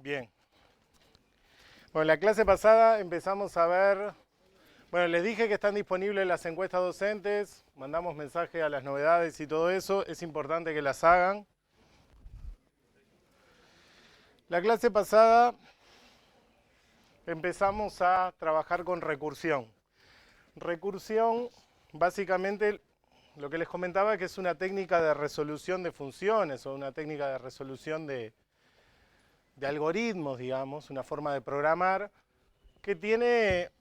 Bien. Bueno, en la clase pasada empezamos a ver, bueno, les dije que están disponibles las encuestas docentes, mandamos mensaje a las novedades y todo eso, es importante que las hagan. La clase pasada empezamos a trabajar con recursión. Recursión, básicamente, lo que les comentaba que es una técnica de resolución de funciones o una técnica de resolución de algoritmos, digamos, una forma de programar que tiene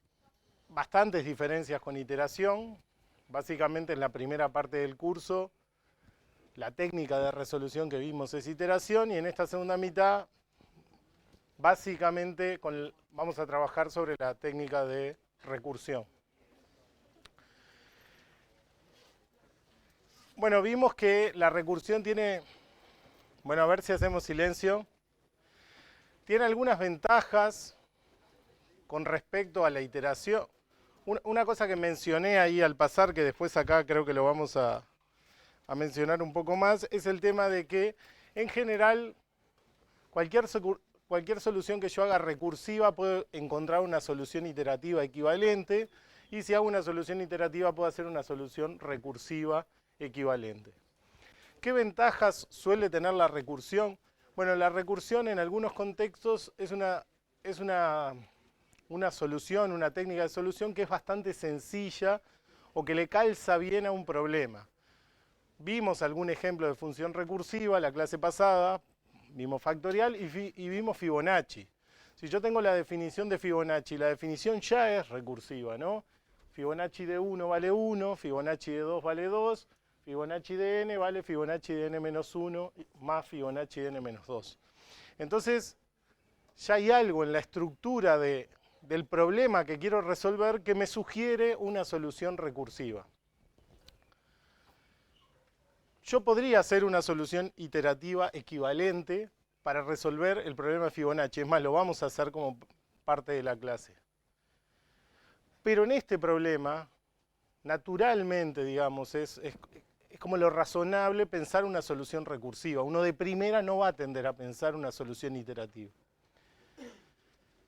bastantes diferencias con iteración. Básicamente en la primera parte del curso la técnica de resolución que vimos es iteración y en esta segunda mitad básicamente vamos a trabajar sobre la técnica de recursión. Bueno, vimos que la recursión tiene, bueno, a ver si hacemos silencio, tiene algunas ventajas con respecto a la iteración. Una cosa que mencioné ahí al pasar, que después acá creo que lo vamos a mencionar un poco más, es el tema de que en general cualquier, cualquier solución que yo haga recursiva puedo encontrar una solución iterativa equivalente y si hago una solución iterativa puedo hacer una solución recursiva equivalente. ¿Qué ventajas suele tener la recursión? Bueno, la recursión en algunos contextos es una solución, una técnica de solución que es bastante sencilla o que le calza bien a un problema. Vimos algún ejemplo de función recursiva la clase pasada, vimos factorial y vimos Fibonacci. Si yo tengo la definición de Fibonacci, la definición ya es recursiva, ¿no? Fibonacci de 1 vale 1, Fibonacci de 2 vale 2, Fibonacci de n vale Fibonacci de n menos 1 más Fibonacci de n menos 2. Entonces, ya hay algo en la estructura del problema que quiero resolver que me sugiere una solución recursiva. Yo podría hacer una solución iterativa equivalente para resolver el problema de Fibonacci. Es más, lo vamos a hacer como parte de la clase. Pero en este problema, naturalmente, digamos, es como lo razonable pensar una solución recursiva. Uno de primera no va a tender a pensar una solución iterativa.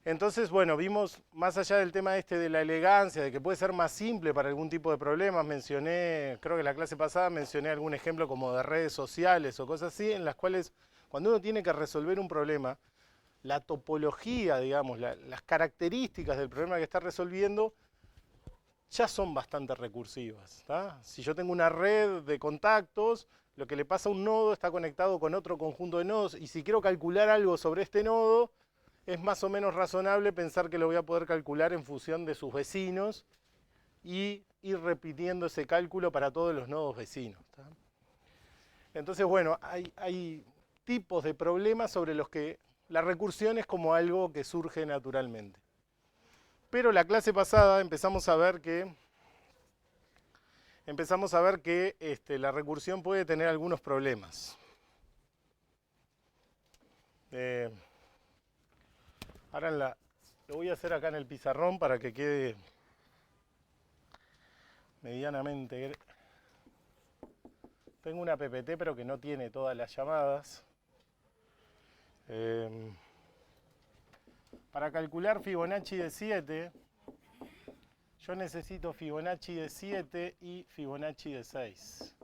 Entonces, bueno, vimos más allá del tema este de la elegancia, de que puede ser más simple para algún tipo de problemas, mencioné, creo que en la clase pasada mencioné algún ejemplo como de redes sociales o cosas así, en las cuales cuando uno tiene que resolver un problema, la topología, digamos, las características del problema que está resolviendo ya son bastante recursivas. ¿Tá? Si yo tengo una red de contactos, lo que le pasa a un nodo está conectado con otro conjunto de nodos, y si quiero calcular algo sobre este nodo, es más o menos razonable pensar que lo voy a poder calcular en función de sus vecinos y ir repitiendo ese cálculo para todos los nodos vecinos. ¿Tá? Entonces, bueno, hay tipos de problemas sobre los que la recursión es como algo que surge naturalmente. Pero la clase pasada empezamos a ver que la recursión puede tener algunos problemas. Ahora lo voy a hacer acá en el pizarrón para que quede medianamente. Tengo una PPT pero que no tiene todas las llamadas. Para calcular Fibonacci de 7, yo necesito Fibonacci de 7 y Fibonacci de 6.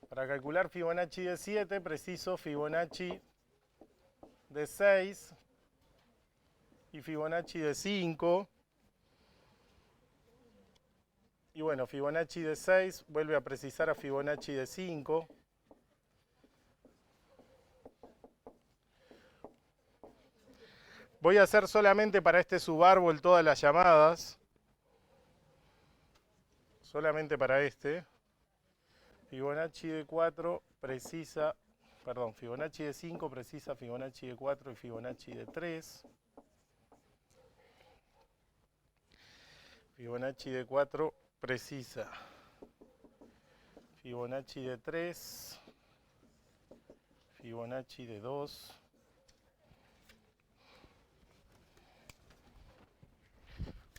Para calcular Fibonacci de 7 preciso Fibonacci de 6 y Fibonacci de 5. Y bueno, Fibonacci de 6 vuelve a precisar a Fibonacci de 5. Voy a hacer solamente para este subárbol todas las llamadas. Solamente para este. Fibonacci de 4 precisa, perdón, Fibonacci de 5 precisa Fibonacci de 4 y Fibonacci de 3. Fibonacci de 4 precisa Fibonacci de 3, Fibonacci de 2,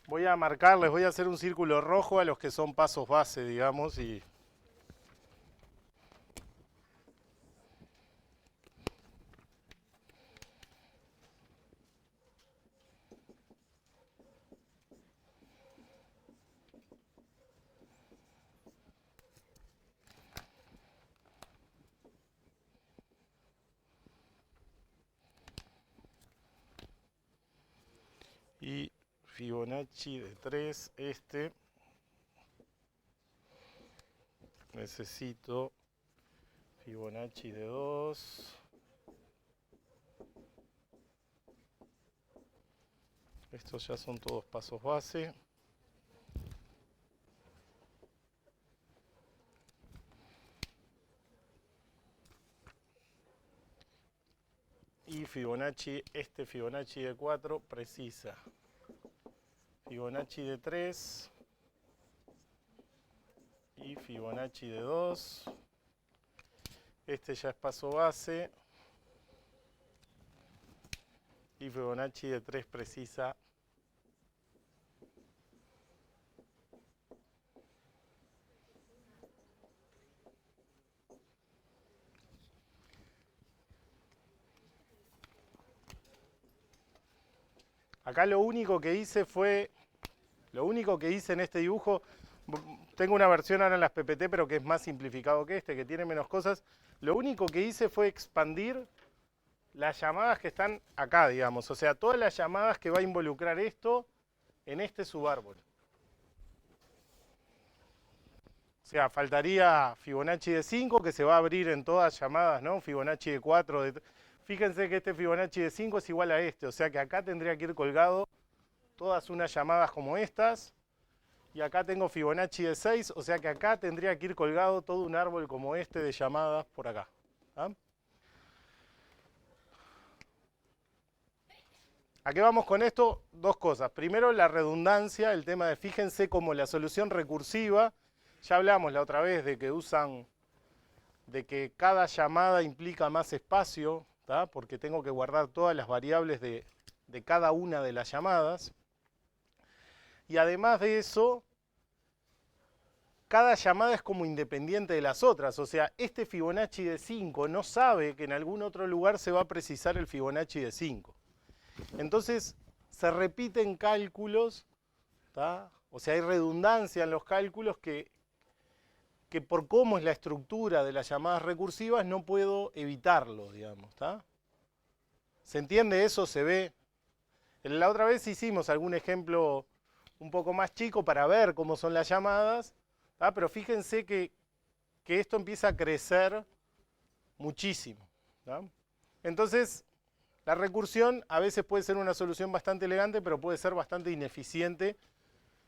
Voy a marcarles, voy a hacer un círculo rojo a los que son pasos base, digamos, y Fibonacci de 3, necesito Fibonacci de 2, estos ya son todos pasos base. Y Fibonacci, Fibonacci de 4 precisa Fibonacci de 3 y Fibonacci de 2. Este ya es paso base. Y Fibonacci de 3 precisa acá lo único que hice en este dibujo, tengo una versión ahora en las PPT, pero que es más simplificado que que tiene menos cosas. Lo único que hice fue expandir las llamadas que están acá, digamos. O sea, todas las llamadas que va a involucrar esto en este subárbol. O sea, faltaría Fibonacci de 5, que se va a abrir en todas llamadas, ¿no? Fibonacci de 4. Fíjense que este Fibonacci de 5 es igual a este. O sea que acá tendría que ir colgado todas unas llamadas como estas. Y acá tengo Fibonacci de 6. O sea que acá tendría que ir colgado todo un árbol como este de llamadas por acá. ¿Ah? ¿A qué vamos con esto? Dos cosas. Primero, la redundancia, el tema de fíjense cómo la solución recursiva, ya hablamos la otra vez de que cada llamada implica más espacio, ¿tá? Porque tengo que guardar todas las variables de cada una de las llamadas. Y además de eso, cada llamada es como independiente de las otras. O sea, este Fibonacci de 5 no sabe que en algún otro lugar se va a precisar el Fibonacci de 5. Entonces, se repiten cálculos, ¿tá? O sea, hay redundancia en los cálculos que por cómo es la estructura de las llamadas recursivas no puedo evitarlo, digamos, ¿tá? ¿Se entiende eso? ¿Se ve? La otra vez hicimos algún ejemplo un poco más chico para ver cómo son las llamadas, ¿tá? Pero fíjense que esto empieza a crecer muchísimo, ¿tá? Entonces, la recursión a veces puede ser una solución bastante elegante, pero puede ser bastante ineficiente.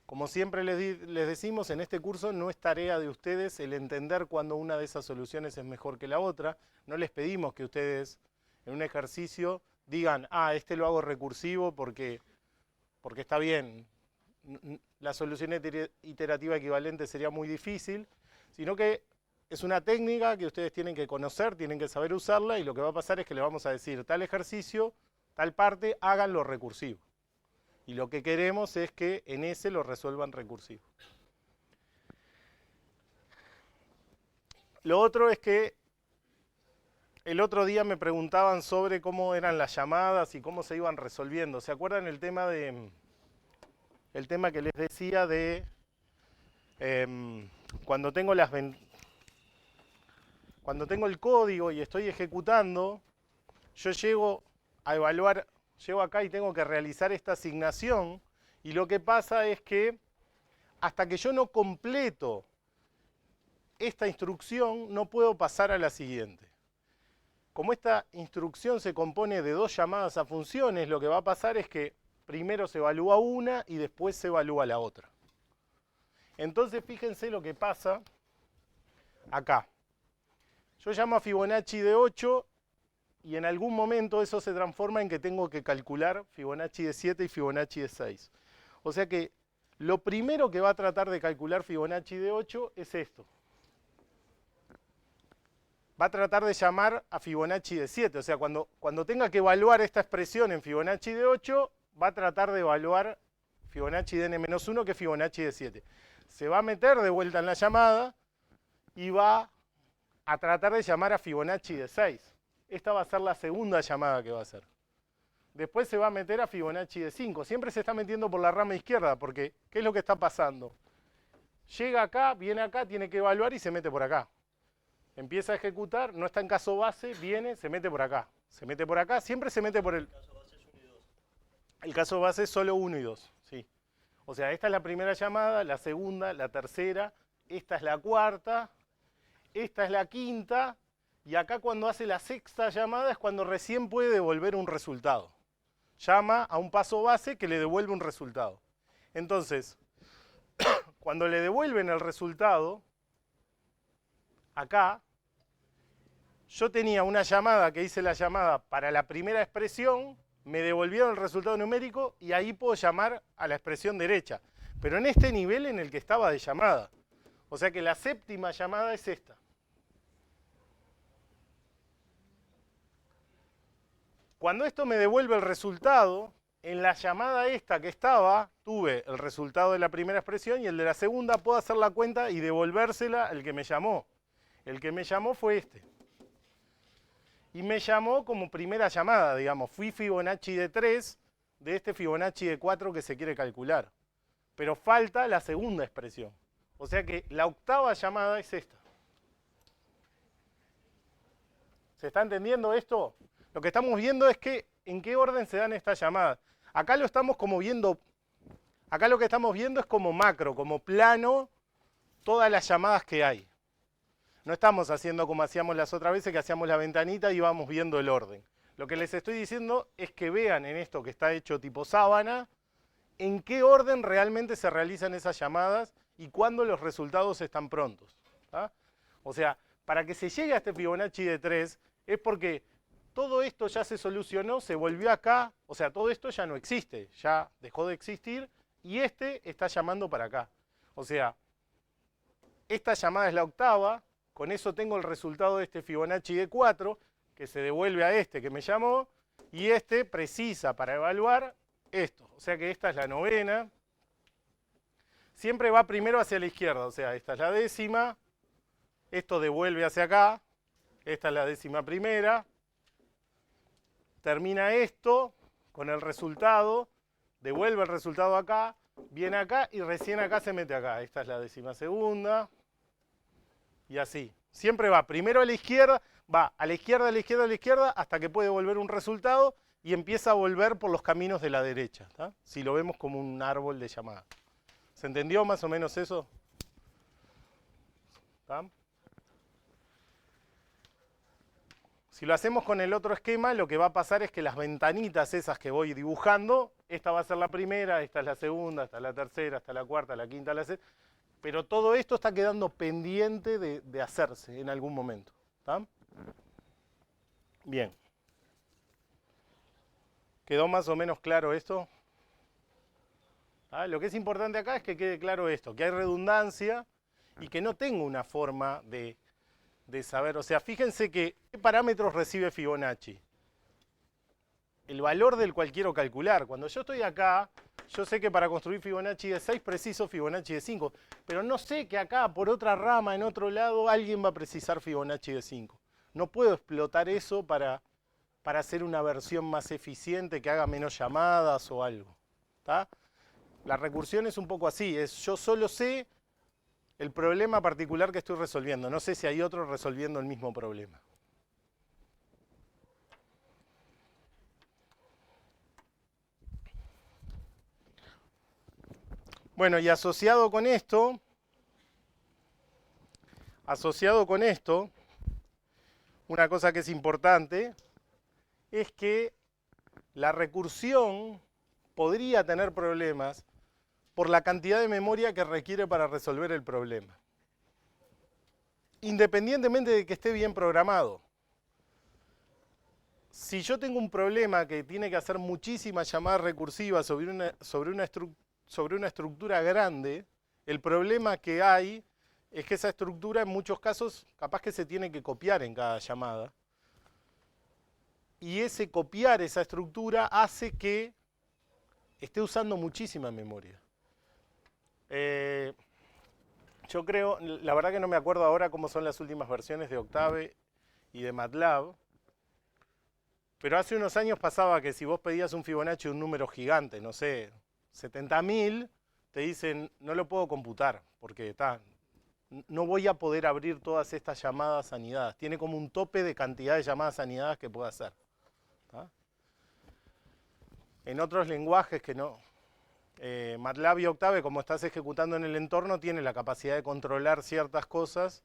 Como siempre les decimos, en este curso no es tarea de ustedes el entender cuándo una de esas soluciones es mejor que la otra. No les pedimos que ustedes en un ejercicio digan, este lo hago recursivo porque está bien. La solución iterativa equivalente sería muy difícil, sino que es una técnica que ustedes tienen que conocer, tienen que saber usarla, y lo que va a pasar es que le vamos a decir tal ejercicio, tal parte, háganlo recursivo. Y lo que queremos es que en ese lo resuelvan recursivo. Lo otro es que el otro día me preguntaban sobre cómo eran las llamadas y cómo se iban resolviendo. ¿Se acuerdan el tema que les decía de cuando tengo el código y estoy ejecutando, yo llego a evaluar, llego acá y tengo que realizar esta asignación, y lo que pasa es que hasta que yo no completo esta instrucción no puedo pasar a la siguiente. Como esta instrucción se compone de dos llamadas a funciones, lo que va a pasar es que primero se evalúa una y después se evalúa la otra. Entonces fíjense lo que pasa acá. Yo llamo a Fibonacci de 8 y en algún momento eso se transforma en que tengo que calcular Fibonacci de 7 y Fibonacci de 6. O sea que lo primero que va a tratar de calcular Fibonacci de 8 es esto. Va a tratar de llamar a Fibonacci de 7. O sea, cuando tenga que evaluar esta expresión en Fibonacci de 8, va a tratar de evaluar Fibonacci de n-1, que es Fibonacci de 7. Se va a meter de vuelta en la llamada y va a tratar de llamar a Fibonacci de 6. Esta va a ser la segunda llamada que va a hacer. Después se va a meter a Fibonacci de 5. Siempre se está metiendo por la rama izquierda, porque ¿qué es lo que está pasando? Llega acá, viene acá, tiene que evaluar y se mete por acá. Empieza a ejecutar, no está en caso base, viene, se mete por acá. Se mete por acá, siempre se mete por el... El caso base es solo 1 y 2, sí. O sea, esta es la primera llamada, la segunda, la tercera, esta es la cuarta, esta es la quinta, y acá cuando hace la sexta llamada es cuando recién puede devolver un resultado. Llama a un paso base que le devuelve un resultado. Entonces, cuando le devuelven el resultado, acá, yo tenía una llamada que hice la llamada para la primera expresión, me devolvieron el resultado numérico y ahí puedo llamar a la expresión derecha. Pero en este nivel en el que estaba de llamada. O sea que la séptima llamada es esta. Cuando esto me devuelve el resultado, en la llamada esta que estaba, tuve el resultado de la primera expresión y el de la segunda puedo hacer la cuenta y devolvérsela al que me llamó. El que me llamó fue este. Y me llamó como primera llamada, digamos. Fui Fibonacci de 3 de este Fibonacci de 4 que se quiere calcular. Pero falta la segunda expresión. O sea que la octava llamada es esta. ¿Se está entendiendo esto? Lo que estamos viendo es que en qué orden se dan estas llamadas. Acá lo estamos como viendo, acá lo que estamos viendo es como macro, como plano, todas las llamadas que hay. No estamos haciendo como hacíamos las otras veces, que hacíamos la ventanita y íbamos viendo el orden. Lo que les estoy diciendo es que vean en esto que está hecho tipo sábana, en qué orden realmente se realizan esas llamadas y cuándo los resultados están prontos. ¿Tá? O sea, para que se llegue a este Fibonacci de 3 es porque todo esto ya se solucionó, se volvió acá, o sea, todo esto ya no existe, ya dejó de existir y este está llamando para acá. O sea, esta llamada es la octava, con eso tengo el resultado de este Fibonacci de 4, que se devuelve a este que me llamó, y este precisa para evaluar esto. O sea que esta es la novena. Siempre va primero hacia la izquierda, o sea, esta es la décima, esto devuelve hacia acá, esta es la décima primera, termina esto con el resultado, devuelve el resultado acá, viene acá y recién acá se mete acá. Esta es la décima segunda. Y así. Siempre va primero a la izquierda, va a la izquierda, a la izquierda, a la izquierda, hasta que puede volver un resultado y empieza a volver por los caminos de la derecha. ¿Tá? Si lo vemos como un árbol de llamada. ¿Se entendió más o menos eso? ¿Tá? Si lo hacemos con el otro esquema, lo que va a pasar es que las ventanitas esas que voy dibujando, esta va a ser la primera, esta es la segunda, esta es la tercera, esta es la cuarta, la quinta, la sexta. Pero todo esto está quedando pendiente de hacerse en algún momento. ¿Tá? Bien. ¿Quedó más o menos claro esto? ¿Ah? Lo que es importante acá es que quede claro esto, que hay redundancia y que no tengo una forma de saber. O sea, fíjense que ¿qué parámetros recibe Fibonacci? El valor del cual quiero calcular. Cuando yo estoy acá, yo sé que para construir Fibonacci de 6 preciso Fibonacci de 5, pero no sé que acá, por otra rama, en otro lado, alguien va a precisar Fibonacci de 5. No puedo explotar eso para hacer una versión más eficiente, que haga menos llamadas o algo. ¿Tá? La recursión es un poco así, yo solo sé el problema particular que estoy resolviendo, no sé si hay otro resolviendo el mismo problema. Bueno, y asociado con esto, una cosa que es importante es que la recursión podría tener problemas por la cantidad de memoria que requiere para resolver el problema. Independientemente de que esté bien programado. Si yo tengo un problema que tiene que hacer muchísimas llamadas recursivas sobre una estructura grande, el problema que hay es que esa estructura en muchos casos capaz que se tiene que copiar en cada llamada. Y ese copiar esa estructura hace que esté usando muchísima memoria. Yo creo, la verdad que no me acuerdo ahora cómo son las últimas versiones de Octave y de MATLAB, pero hace unos años pasaba que si vos pedías un Fibonacci de un número gigante, no sé, 70.000, te dicen, no lo puedo computar, porque no voy a poder abrir todas estas llamadas anidadas. Tiene como un tope de cantidad de llamadas anidadas que puede hacer. ¿Tá? En otros lenguajes que no, MATLAB y Octave, como estás ejecutando en el entorno, tiene la capacidad de controlar ciertas cosas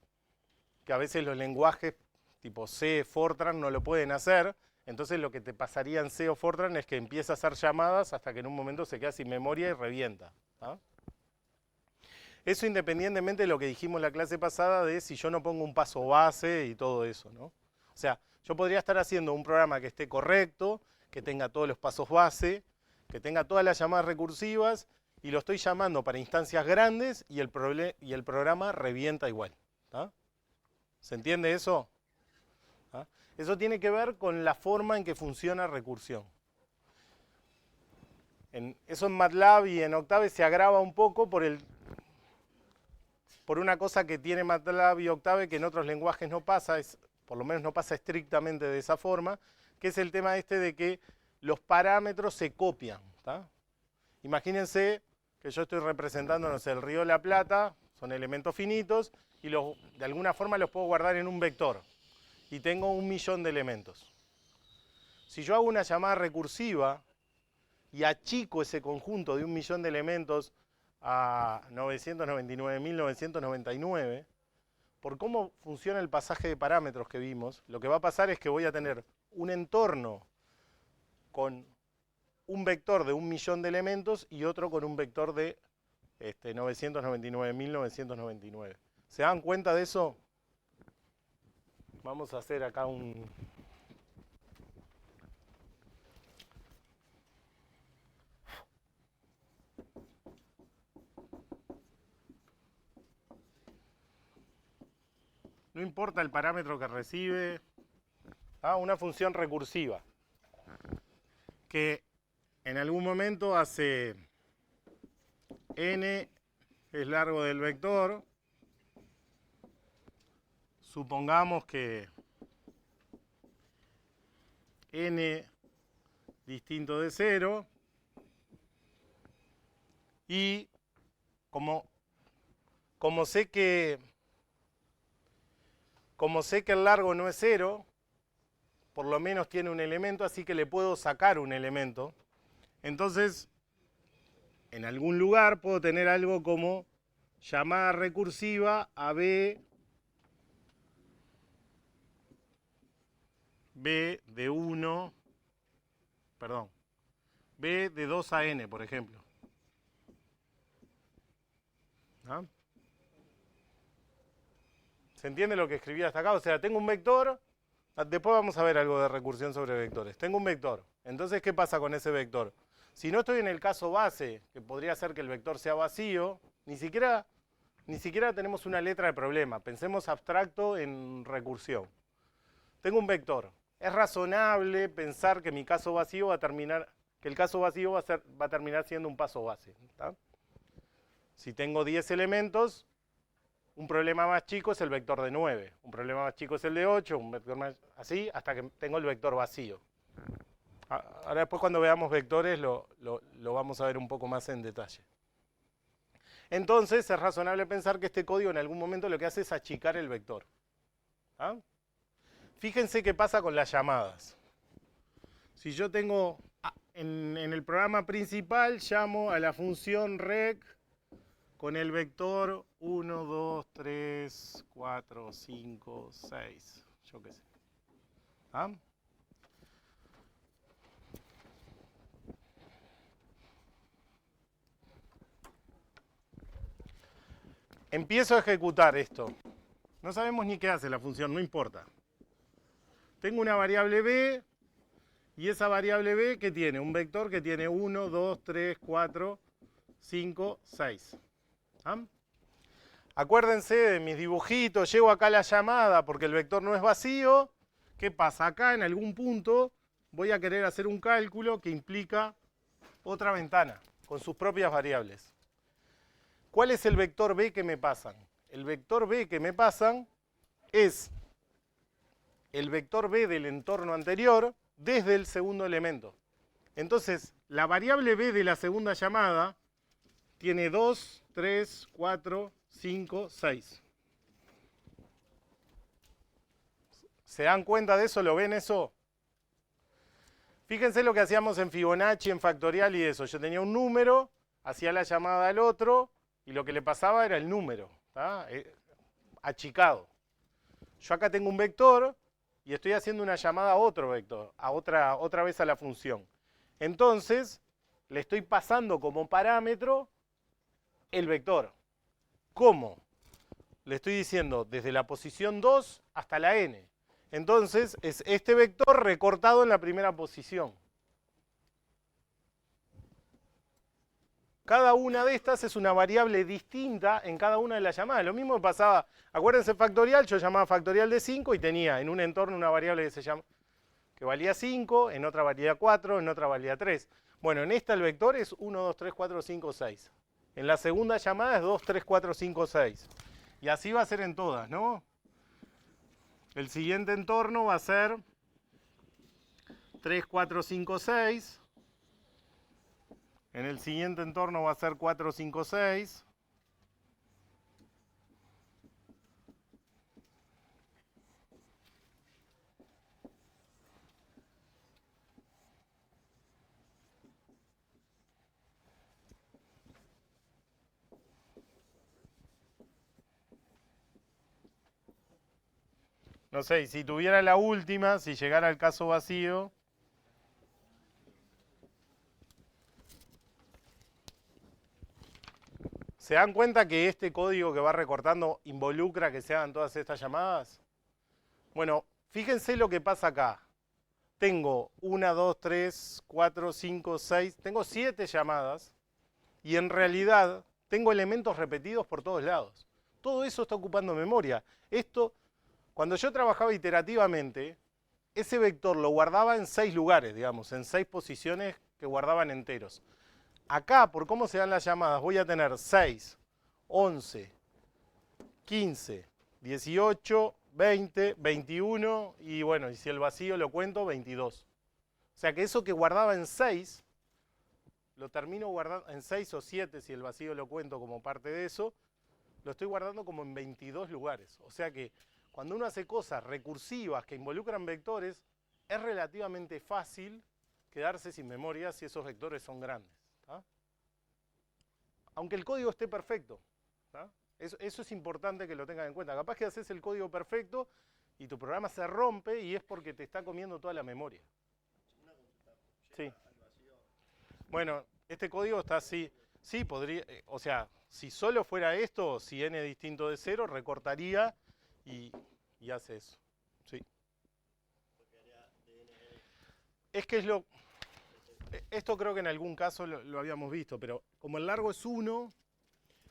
que a veces los lenguajes tipo C, Fortran no lo pueden hacer. Entonces lo que te pasaría en C o Fortran es que empieza a hacer llamadas hasta que en un momento se queda sin memoria y revienta. ¿Tá? Eso independientemente de lo que dijimos en la clase pasada de si yo no pongo un paso base y todo eso, ¿no? O sea, yo podría estar haciendo un programa que esté correcto, que tenga todos los pasos base, que tenga todas las llamadas recursivas y lo estoy llamando para instancias grandes y el programa revienta igual. ¿Tá? ¿Se entiende eso? ¿Tá? Eso tiene que ver con la forma en que funciona recursión. Eso en MATLAB y en Octave se agrava un poco por una cosa que tiene MATLAB y Octave que en otros lenguajes no pasa, por lo menos no pasa estrictamente de esa forma, que es el tema este de que los parámetros se copian. ¿Tá? Imagínense que yo estoy representando, no sé, el río de la Plata, son elementos finitos, y de alguna forma los puedo guardar en un vector. Y tengo 1.000.000 de elementos. Si yo hago una llamada recursiva y achico ese conjunto de 1.000.000 de elementos a 999.999, por cómo funciona el pasaje de parámetros que vimos, lo que va a pasar es que voy a tener un entorno con un vector de 1.000.000 de elementos y otro con un vector de 999.999. ¿Se dan cuenta de eso? Vamos a hacer acá un... No importa el parámetro que recibe, una función recursiva que en algún momento hace n es largo del vector. Supongamos que n distinto de 0 y como sé que el largo no es 0, por lo menos tiene un elemento, así que le puedo sacar un elemento. Entonces, en algún lugar puedo tener algo como llamada recursiva a B de 1, perdón, B de 2 a n, por ejemplo. ¿Ah? ¿Se entiende lo que escribí hasta acá? O sea, tengo un vector, después vamos a ver algo de recursión sobre vectores. Tengo un vector, entonces, ¿qué pasa con ese vector? Si no estoy en el caso base, que podría ser que el vector sea vacío, ni siquiera tenemos una letra de problema. Pensemos abstracto en recursión. Tengo un vector. Es razonable pensar que mi caso vacío va a terminar, que el caso vacío va a terminar siendo un paso base. ¿Tá? Si tengo 10 elementos, un problema más chico es el vector de 9. Un problema más chico es el de 8, un vector más así, hasta que tengo el vector vacío. Ahora después cuando veamos vectores lo vamos a ver un poco más en detalle. Entonces es razonable pensar que este código en algún momento lo que hace es achicar el vector. ¿Ah? Fíjense qué pasa con las llamadas. Si yo tengo, en el programa principal llamo a la función rec con el vector 1, 2, 3, 4, 5, 6, yo qué sé. ¿Ah? Empiezo a ejecutar esto. No sabemos ni qué hace la función, no importa. Tengo una variable b y esa variable b que tiene un vector que tiene 1, 2, 3, 4, 5, 6. ¿Ah? Acuérdense de mis dibujitos, llego acá a la llamada porque el vector no es vacío. ¿Qué pasa? Acá en algún punto voy a querer hacer un cálculo que implica otra ventana con sus propias variables. ¿Cuál es el vector B que me pasan? El vector B que me pasan es el vector B del entorno anterior desde el segundo elemento. Entonces, la variable B de la segunda llamada tiene 2, 3, 4, 5, 6. ¿Se dan cuenta de eso? ¿Lo ven eso? Fíjense lo que hacíamos en Fibonacci, en factorial y eso. Yo tenía un número, hacía la llamada al otro y lo que le pasaba era el número, ¿tá? Achicado. Yo acá tengo un vector y estoy haciendo una llamada a otro vector, a otra vez a la función. Entonces, le estoy pasando como parámetro el vector. ¿Cómo? Le estoy diciendo desde la posición 2 hasta la n. Entonces, es este vector recortado en la primera posición. Cada una de estas es una variable distinta en cada una de las llamadas. Lo mismo pasaba, acuérdense factorial, yo llamaba factorial de 5 y tenía en un entorno una variable que valía 5, en otra valía 4, en otra valía 3. Bueno, en esta el vector es 1, 2, 3, 4, 5, 6. En la segunda llamada es 2, 3, 4, 5, 6. Y así va a ser en todas, ¿no? El siguiente entorno va a ser 3, 4, 5, 6. En el siguiente entorno va a ser 4, 5, 6. No sé, y si tuviera la última, si llegara al caso vacío, ¿se dan cuenta que este código que va recortando involucra que se hagan todas estas llamadas? Bueno, fíjense lo que pasa acá. Tengo 1, 2, 3, 4, 5, 6, tengo 7 llamadas y en realidad tengo elementos repetidos por todos lados. Todo eso está ocupando memoria. Esto, cuando yo trabajaba iterativamente, ese vector lo guardaba en 6 lugares, digamos, en 6 posiciones que guardaban enteros. Acá, por cómo se dan las llamadas, voy a tener 6, 11, 15, 18, 20, 21 y bueno, y si el vacío lo cuento, 22. O sea que eso que guardaba en 6, lo termino guardando en 6 o 7, si el vacío lo cuento como parte de eso, lo estoy guardando como en 22 lugares. O sea que cuando uno hace cosas recursivas que involucran vectores, es relativamente fácil quedarse sin memoria si esos vectores son grandes. ¿Tá? Aunque el código esté perfecto. ¿Tá? Eso es importante que lo tengan en cuenta. Capaz que haces el código perfecto y tu programa se rompe y es porque te está comiendo toda la memoria. Sí. Bueno, este código está así. Sí, podría, o sea, si solo fuera esto, si n es distinto de 0, recortaría y hace eso. Sí. Es que es lo... Esto creo que en algún caso lo habíamos visto, pero como el largo es 1,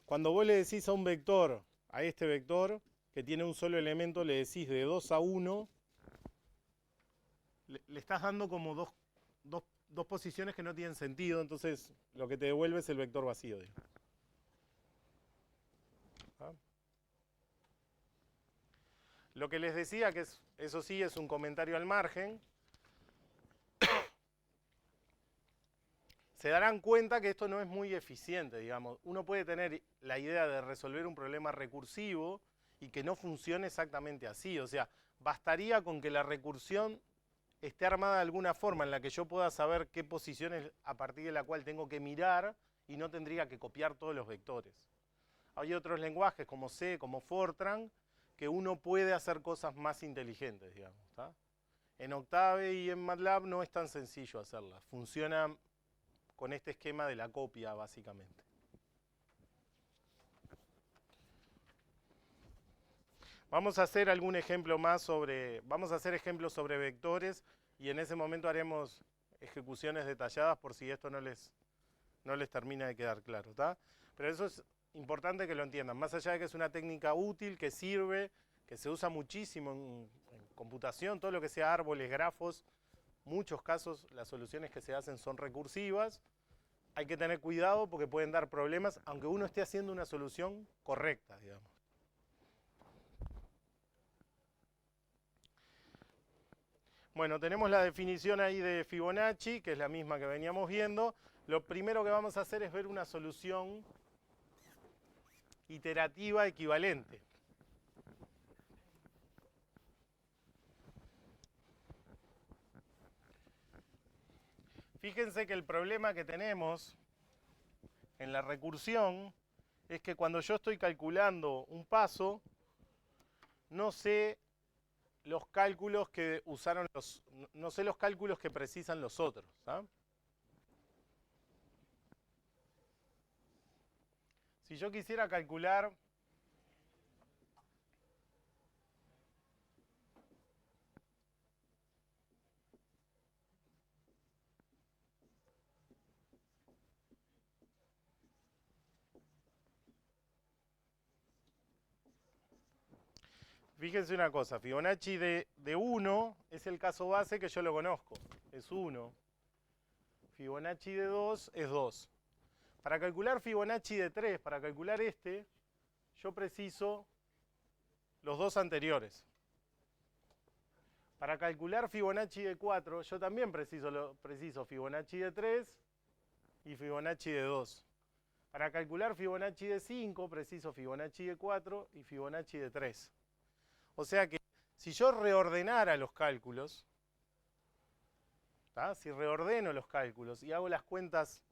cuando vos le decís a un vector, a este vector, que tiene un solo elemento, le decís de 2 a 1, le estás dando como dos posiciones que no tienen sentido, entonces lo que te devuelve es el vector vacío. ¿Ah? Lo que les decía, que eso sí es un comentario al margen, se darán cuenta que esto no es muy eficiente, digamos. Uno puede tener la idea de resolver un problema recursivo y que no funcione exactamente así. O sea, bastaría con que la recursión esté armada de alguna forma en la que yo pueda saber qué posiciones a partir de la cual tengo que mirar y no tendría que copiar todos los vectores. Hay otros lenguajes como C, como Fortran, que uno puede hacer cosas más inteligentes, digamos. ¿Tá? En Octave y en MATLAB no es tan sencillo hacerlas. Funciona con este esquema de la copia, básicamente. Vamos a hacer algún ejemplo más vamos a hacer ejemplos sobre vectores y en ese momento haremos ejecuciones detalladas por si esto no les termina de quedar claro, ¿tá? Pero eso es importante que lo entiendan, más allá de que es una técnica útil, que sirve, que se usa muchísimo en computación, todo lo que sea árboles, grafos, muchos casos las soluciones que se hacen son recursivas. hay que tener cuidado porque pueden dar problemas, aunque uno esté haciendo una solución correcta, digamos. Bueno, tenemos la definición ahí de Fibonacci, que es la misma que veníamos viendo. Lo primero que vamos a hacer es ver una solución iterativa equivalente. Fíjense que el problema que tenemos en la recursión es que cuando yo estoy calculando un paso, no sé los cálculos que usaron no sé los cálculos que precisan los otros. ¿Ah? Si yo quisiera calcular fíjense una cosa, Fibonacci de 1 es el caso base que yo lo conozco, es 1. Fibonacci de 2 es 2. Para calcular Fibonacci de 3, para calcular este, yo preciso los dos anteriores. Para calcular Fibonacci de 4, yo también preciso Fibonacci de 3 y Fibonacci de 2. Para calcular Fibonacci de 5, preciso Fibonacci de 4 y Fibonacci de 3. O sea que si yo reordenara los cálculos, ¿tá? Si reordeno los cálculos y hago las cuentas,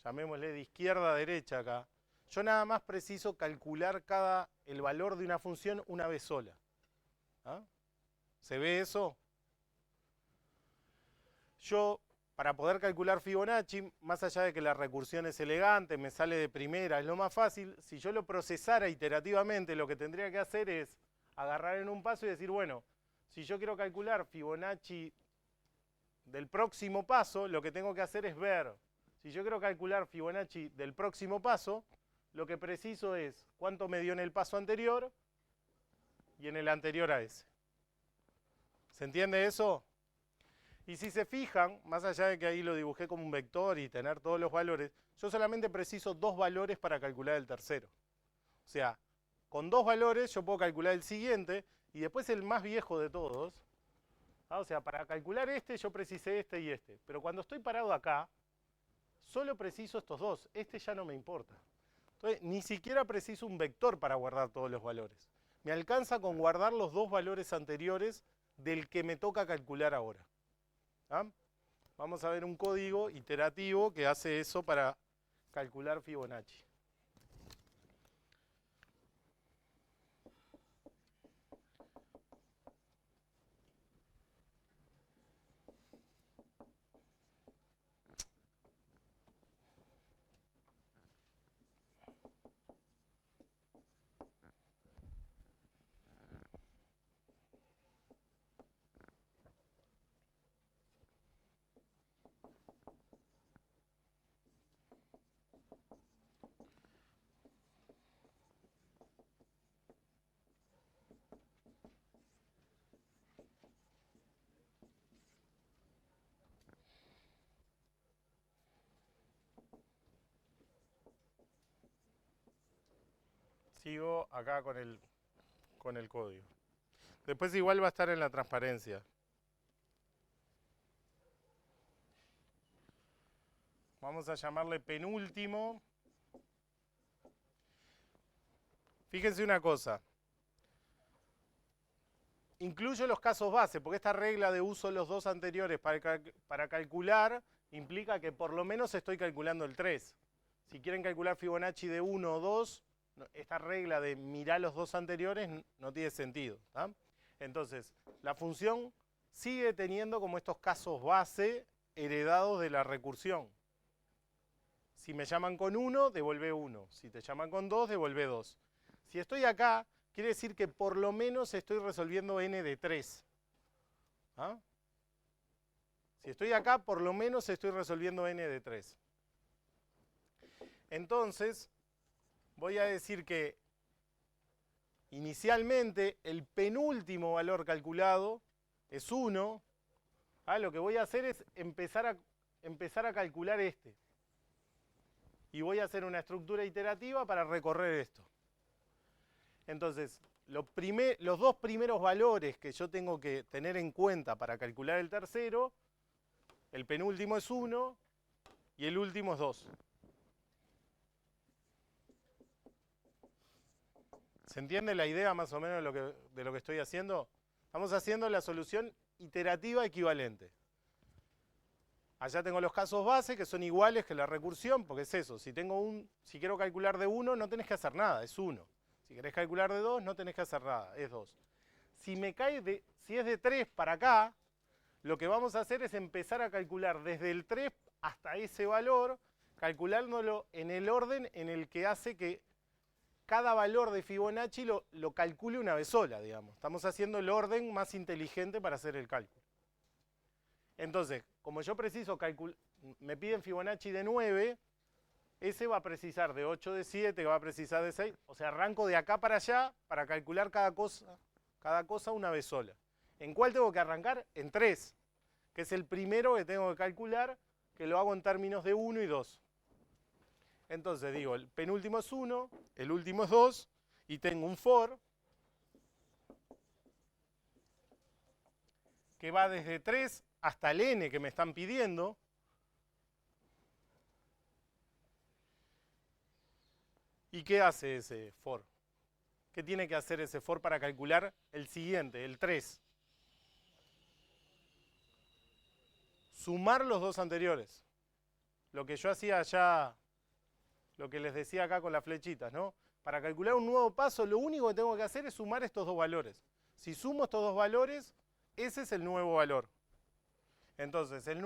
llamémosle de izquierda a derecha acá, yo nada más preciso calcular el valor de una función una vez sola. ¿Ah? ¿Se ve eso? Yo, para poder calcular Fibonacci, más allá de que la recursión es elegante, me sale de primera, es lo más fácil, si yo lo procesara iterativamente, lo que tendría que hacer es agarrar en un paso y decir, bueno, si yo quiero calcular Fibonacci del próximo paso, lo que tengo que hacer es ver. Si yo quiero calcular Fibonacci del próximo paso, lo que preciso es cuánto me dio en el paso anterior y en el anterior a ese. ¿Se entiende eso? Y si se fijan, más allá de que ahí lo dibujé como un vector y tener todos los valores, yo solamente preciso dos valores para calcular el tercero. O sea, con dos valores yo puedo calcular el siguiente y después el más viejo de todos. O sea, para calcular este yo precisé este y este. Pero cuando estoy parado acá, solo preciso estos dos. Este ya no me importa. Entonces, ni siquiera preciso un vector para guardar todos los valores. Me alcanza con guardar los dos valores anteriores del que me toca calcular ahora. ¿Ah? Vamos a ver un código iterativo que hace eso para calcular Fibonacci. Sigo acá con el código. Después igual va a estar en la transparencia. Vamos a llamarle penúltimo. Fíjense una cosa. Incluyo los casos base, porque esta regla de uso de los dos anteriores para calcular implica que por lo menos estoy calculando el 3. Si quieren calcular Fibonacci de 1 o 2, esta regla de mirar los dos anteriores no tiene sentido. ¿Tá? Entonces, la función sigue teniendo como estos casos base heredados de la recursión. Si me llaman con 1, devuelve 1. Si te llaman con 2, devuelve 2. Si estoy acá, quiere decir que por lo menos estoy resolviendo n de 3. ¿Ah? Si estoy acá, por lo menos estoy resolviendo n de 3. Entonces, voy a decir que inicialmente el penúltimo valor calculado es 1. Lo que voy a hacer es empezar a calcular este. y voy a hacer una estructura iterativa para recorrer esto. Entonces, los dos primeros valores que yo tengo que tener en cuenta para calcular el tercero, el penúltimo es 1 y el último es 2. ¿Se entiende la idea más o menos de lo que estoy haciendo? Estamos haciendo la solución iterativa equivalente. Allá tengo los casos base que son iguales que la recursión, porque es eso. Si quiero calcular de 1, no tenés que hacer nada, es 1. Si querés calcular de 2, no tenés que hacer nada, es 2. Si es de 3 para acá, lo que vamos a hacer es empezar a calcular desde el 3 hasta ese valor, calculándolo en el orden en el que hace que cada valor de Fibonacci lo calcule una vez sola, digamos. Estamos haciendo el orden más inteligente para hacer el cálculo. Entonces, como yo preciso me piden Fibonacci de 9, ese va a precisar de 8 de 7, va a precisar de 6. O sea, arranco de acá para allá para calcular cada cosa una vez sola. ¿En cuál tengo que arrancar? En 3, que es el primero que tengo que calcular, que lo hago en términos de 1 y 2. Entonces digo, el penúltimo es 1, el último es 2, y tengo un for que va desde 3 hasta el n que me están pidiendo. ¿Y qué hace ese for? ¿Qué tiene que hacer ese for para calcular el siguiente, el 3? Sumar los dos anteriores. Lo que yo hacía allá, lo que les decía acá con las flechitas, ¿no? Para calcular un nuevo paso, lo único que tengo que hacer es sumar estos dos valores. Si sumo estos dos valores, ese es el nuevo valor. Entonces, el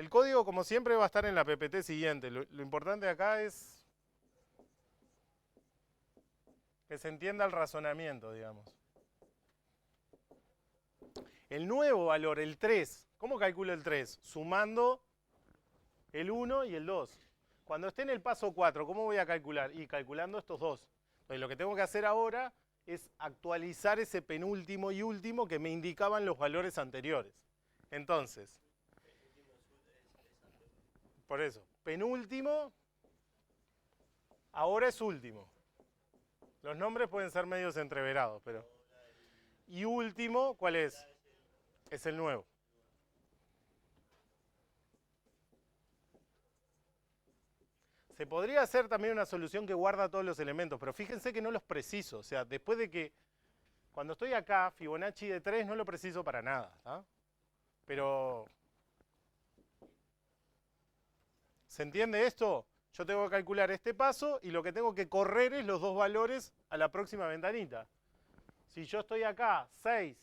código como siempre va a estar en la PPT siguiente. Lo importante acá es que se entienda el razonamiento, digamos. El nuevo valor, el 3, ¿cómo calculo el 3? Sumando el 1 y el 2. Cuando esté en el paso 4, ¿cómo voy a calcular? Y calculando estos dos. Entonces, lo que tengo que hacer ahora es actualizar ese penúltimo y último que me indicaban los valores anteriores. Entonces, por eso, penúltimo, ahora es último. Los nombres pueden ser medios entreverados, pero... Y último, ¿cuál es? Es el nuevo. Se podría hacer también una solución que guarda todos los elementos, pero fíjense que no los preciso. O sea, después de que... Cuando estoy acá, Fibonacci de 3 no lo preciso para nada, ¿tá? Pero... ¿Se entiende esto? Yo tengo que calcular este paso y lo que tengo que correr es los dos valores a la próxima ventanita. Si yo estoy acá, 6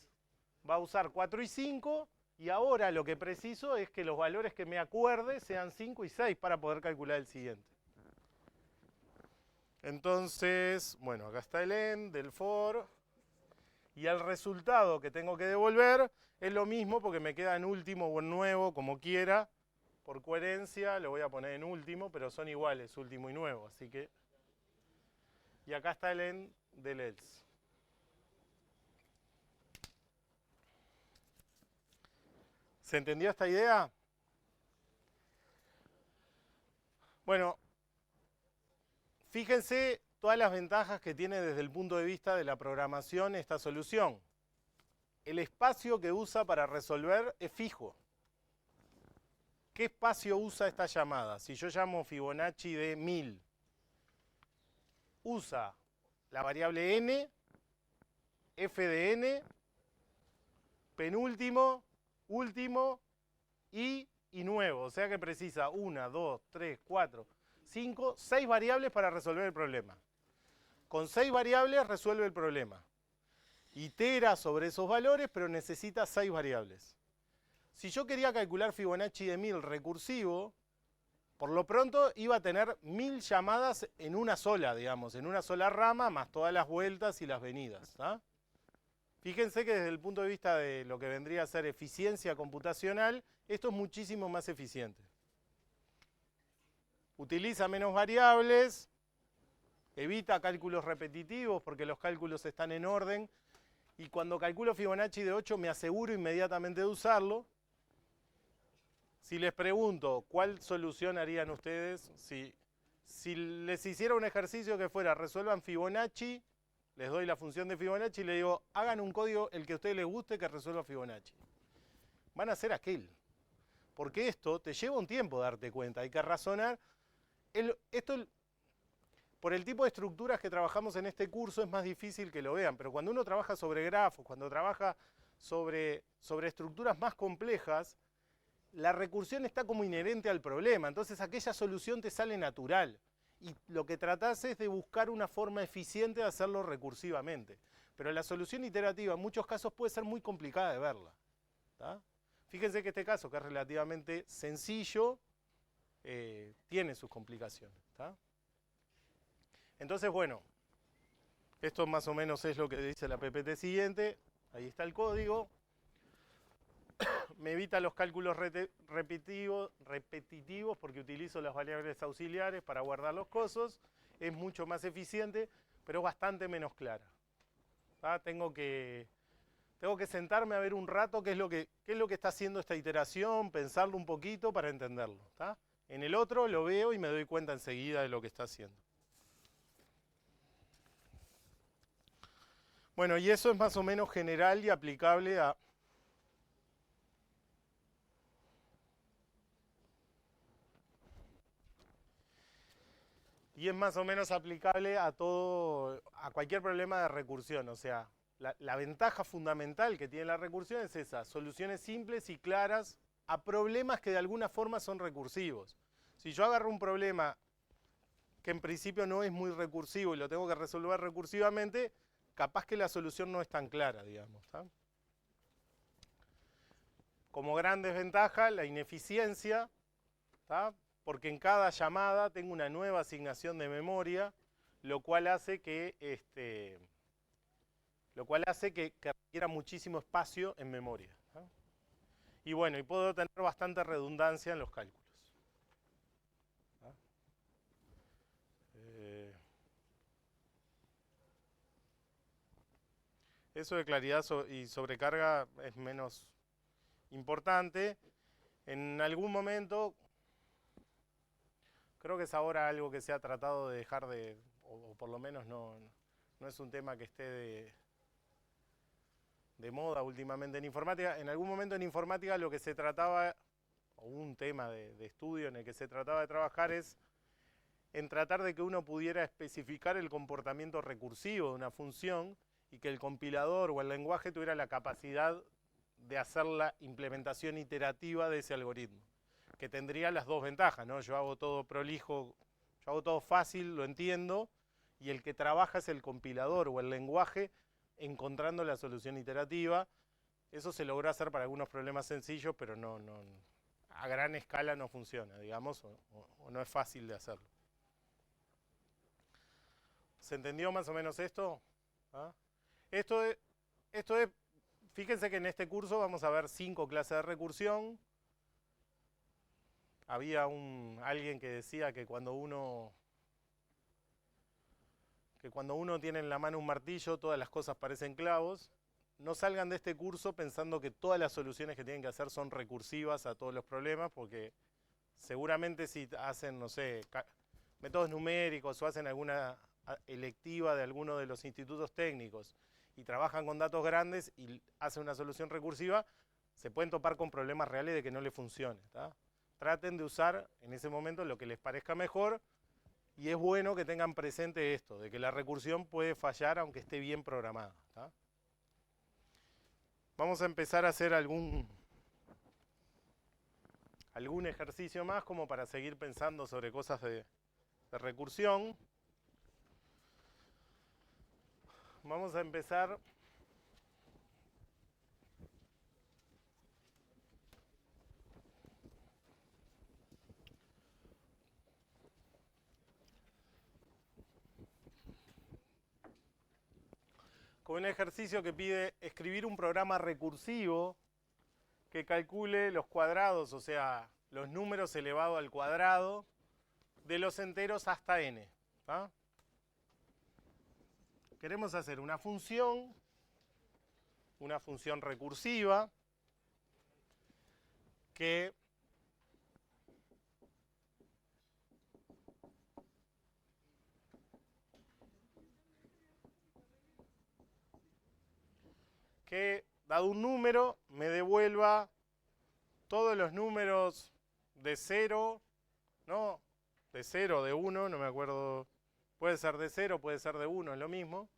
va a usar 4 y 5, y ahora lo que preciso es que los valores que me acuerde sean 5 y 6 para poder calcular el siguiente. Entonces, bueno, acá está el end del for, y el resultado que tengo que devolver es lo mismo porque me queda en último o en nuevo, como quiera. Por coherencia lo voy a poner en último, pero son iguales, último y nuevo, así que... Y acá está el end del else. ¿Se entendió esta idea? Bueno, fíjense todas las ventajas que tiene desde el punto de vista de la programación esta solución. El espacio que usa para resolver es fijo. ¿Qué espacio usa esta llamada? Si yo llamo Fibonacci de 1000, usa la variable n, f de n, penúltimo, último y nuevo. O sea que precisa 1, 2, 3, 4, 5, 6 variables para resolver el problema. Con 6 variables resuelve el problema. Itera sobre esos valores, pero necesita 6 variables. Si yo quería calcular Fibonacci de 1000 recursivo, por lo pronto iba a tener 1000 llamadas en una sola, digamos, en una sola rama, más todas las vueltas y las venidas, ¿tá? Fíjense que desde el punto de vista de lo que vendría a ser eficiencia computacional, esto es muchísimo más eficiente. Utiliza menos variables, evita cálculos repetitivos porque los cálculos están en orden, y cuando calculo Fibonacci de 8 me aseguro inmediatamente de usarlo. Si les pregunto, ¿cuál solución harían ustedes si les hiciera un ejercicio que fuera resuelvan Fibonacci, les doy la función de Fibonacci y les digo, hagan un código el que a ustedes les guste que resuelva Fibonacci? Van a hacer aquel. Porque esto te lleva un tiempo darte cuenta, hay que razonar. Esto, por el tipo de estructuras que trabajamos en este curso, es más difícil que lo vean, pero cuando uno trabaja sobre grafos, cuando trabaja sobre estructuras más complejas, la recursión está como inherente al problema, entonces aquella solución te sale natural. Y lo que tratás es de buscar una forma eficiente de hacerlo recursivamente. Pero la solución iterativa en muchos casos puede ser muy complicada de verla. ¿Tá? Fíjense que este caso, que es relativamente sencillo, tiene sus complicaciones. ¿Tá? Entonces, bueno, esto más o menos es lo que dice la PPT siguiente. Ahí está el código. Me evita los cálculos repetitivos porque utilizo las variables auxiliares para guardar los cosos. Es mucho más eficiente, pero bastante menos clara. ¿Tá? Tengo que sentarme a ver un rato qué es lo que está haciendo esta iteración, pensarlo un poquito para entenderlo. ¿Tá? En el otro lo veo y me doy cuenta enseguida de lo que está haciendo. Bueno, y eso es más o menos general y aplicable a... Y es más o menos aplicable a todo, a cualquier problema de recursión. O sea, la ventaja fundamental que tiene la recursión es esa, soluciones simples y claras a problemas que de alguna forma son recursivos. Si yo agarro un problema que en principio no es muy recursivo y lo tengo que resolver recursivamente, capaz que la solución no es tan clara, digamos. ¿Tá? Como gran desventaja, la ineficiencia, ¿tá? Porque en cada llamada tengo una nueva asignación de memoria, lo cual hace que requiera muchísimo espacio en memoria. ¿Tá? Y bueno, y puedo tener bastante redundancia en los cálculos. ¿Tá? Eso de claridad y sobrecarga es menos importante. En algún momento, creo que es ahora algo que se ha tratado de dejar de, o por lo menos no es un tema que esté de moda últimamente en informática. En algún momento en informática lo que se trataba, o un tema de estudio en el que se trataba de trabajar es en tratar de que uno pudiera especificar el comportamiento recursivo de una función y que el compilador o el lenguaje tuviera la capacidad de hacer la implementación iterativa de ese algoritmo, que tendría las dos ventajas, ¿no? Yo hago todo prolijo, yo hago todo fácil, lo entiendo, y el que trabaja es el compilador o el lenguaje encontrando la solución iterativa. Eso se logró hacer para algunos problemas sencillos, pero a gran escala no funciona, digamos, o no es fácil de hacerlo. ¿Se entendió más o menos esto? ¿Ah? Esto es, fíjense que en este curso vamos a ver 5 clases de recursión. Había alguien que decía que cuando uno tiene en la mano un martillo, todas las cosas parecen clavos. No salgan de este curso pensando que todas las soluciones que tienen que hacer son recursivas a todos los problemas, porque seguramente si hacen, no sé, métodos numéricos o hacen alguna electiva de alguno de los institutos técnicos y trabajan con datos grandes y hacen una solución recursiva, se pueden topar con problemas reales de que no les funcione. ¿Tá? Traten de usar en ese momento lo que les parezca mejor. Y es bueno que tengan presente esto, de que la recursión puede fallar aunque esté bien programada. ¿Tá? Vamos a empezar a hacer algún ejercicio más como para seguir pensando sobre cosas de recursión. Vamos a empezar con un ejercicio que pide escribir un programa recursivo que calcule los cuadrados, o sea, los números elevados al cuadrado de los enteros hasta n. ¿Tá? Queremos hacer una función recursiva que que, dado un número, me devuelva todos los números de 0, ¿no? De 0, de 1, no me acuerdo. Puede ser de 0, puede ser de 1, es lo mismo.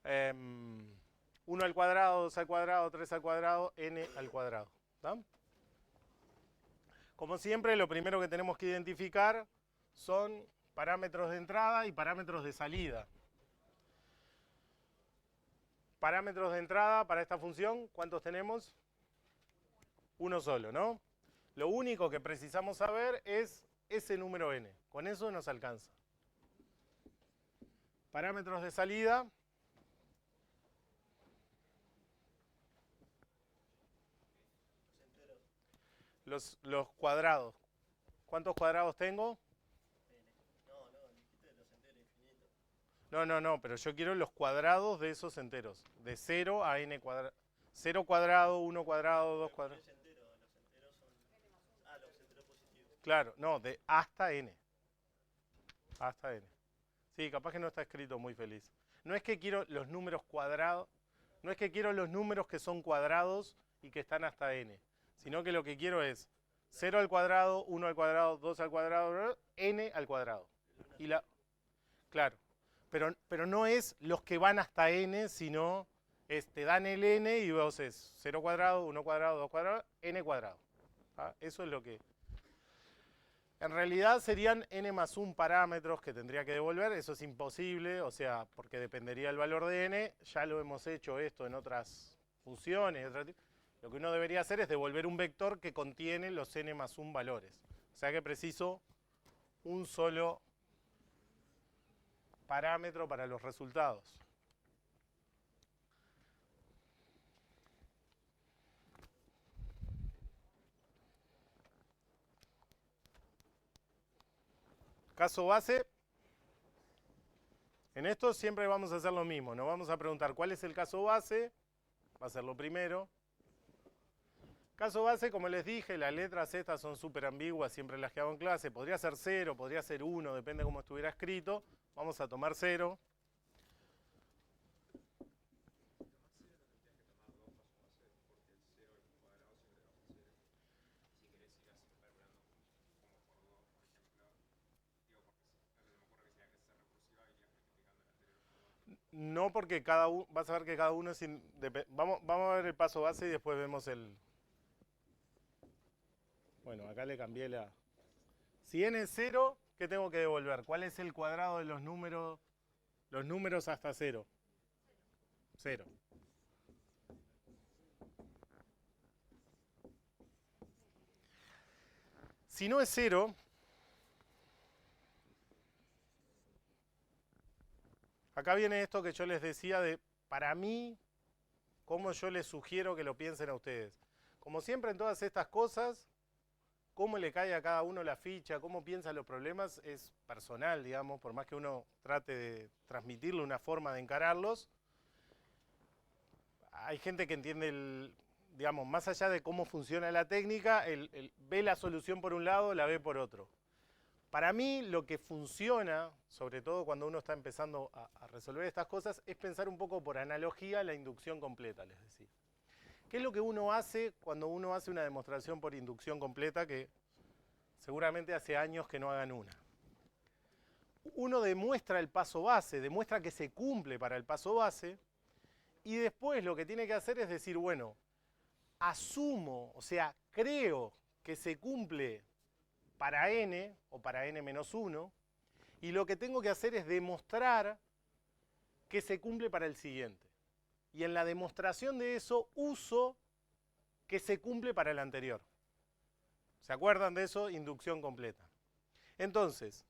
1 al cuadrado, 2 al cuadrado, 3 al cuadrado, n al cuadrado. ¿Tá? Como siempre, lo primero que tenemos que identificar son parámetros de entrada y parámetros de salida. Parámetros de entrada para esta función, ¿cuántos tenemos? Uno solo, ¿no? Lo único que precisamos saber es ese número n. Con eso nos alcanza. Parámetros de salida. Los cuadrados. ¿Cuántos cuadrados tengo? No, pero yo quiero los cuadrados de esos enteros. De 0 a n cuadrado. 0 cuadrado, 1 cuadrado, 2 cuadrados. Los enteros son... los enteros positivos. Claro, no, de hasta n. Hasta n. Sí, capaz que no está escrito muy feliz. No es que quiero los números cuadrados, no es que quiero los números que son cuadrados y que están hasta n, sino que lo que quiero es 0 al cuadrado, 1 al cuadrado, 2 al cuadrado, n al cuadrado. Y la, claro, pero no es los que van hasta n, sino te dan el n y vos es 0 cuadrado, 1 cuadrado, 2 cuadrado, n cuadrado. ¿Ah? Eso es lo que... En realidad serían n más 1 parámetros que tendría que devolver, eso es imposible, o sea, porque dependería del valor de n, ya lo hemos hecho esto en otras funciones, lo que uno debería hacer es devolver un vector que contiene los n más 1 valores, o sea que preciso un solo parámetro para los resultados. Caso base, en esto siempre vamos a hacer lo mismo, nos vamos a preguntar cuál es el caso base, va a ser lo primero. Caso base, como les dije, las letras estas son súper ambiguas, siempre las que hago en clase, podría ser 0, podría ser 1, depende de cómo estuviera escrito, vamos a tomar 0. No, porque cada uno, vas a ver que cada uno es... Vamos a ver el paso base y después vemos el... Bueno, acá le cambié la... Si n es 0, ¿qué tengo que devolver? ¿Cuál es el cuadrado de los números hasta 0? 0. Si no es 0... Acá viene esto que yo les decía de, para mí, cómo yo les sugiero que lo piensen a ustedes. Como siempre en todas estas cosas, cómo le cae a cada uno la ficha, cómo piensa los problemas, es personal, digamos, por más que uno trate de transmitirle una forma de encararlos. Hay gente que entiende, digamos, más allá de cómo funciona la técnica, ve la solución por un lado, la ve por otro. Para mí lo que funciona, sobre todo cuando uno está empezando a resolver estas cosas, es pensar un poco por analogía la inducción completa, les decía. ¿Qué es lo que uno hace cuando uno hace una demostración por inducción completa? Que seguramente hace años que no hagan una. Uno demuestra el paso base, demuestra que se cumple para el paso base, y después lo que tiene que hacer es decir, bueno, asumo, o sea, creo que se cumple para n o para n menos 1, y lo que tengo que hacer es demostrar que se cumple para el siguiente. Y en la demostración de eso uso que se cumple para el anterior. ¿Se acuerdan de eso? Inducción completa. Entonces,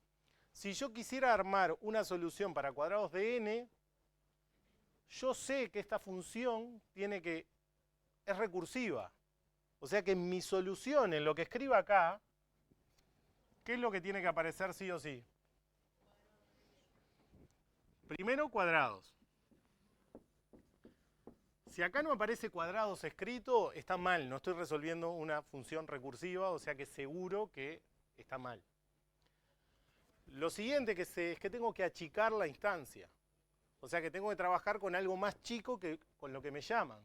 si yo quisiera armar una solución para cuadrados de n, yo sé que esta función es recursiva. O sea que en mi solución, en lo que escriba acá, ¿qué es lo que tiene que aparecer sí o sí? Primero, cuadrados. Si acá no aparece cuadrados escrito, está mal. No estoy resolviendo una función recursiva, o sea que seguro que está mal. Lo siguiente es que tengo que achicar la instancia. O sea que tengo que trabajar con algo más chico que con lo que me llaman.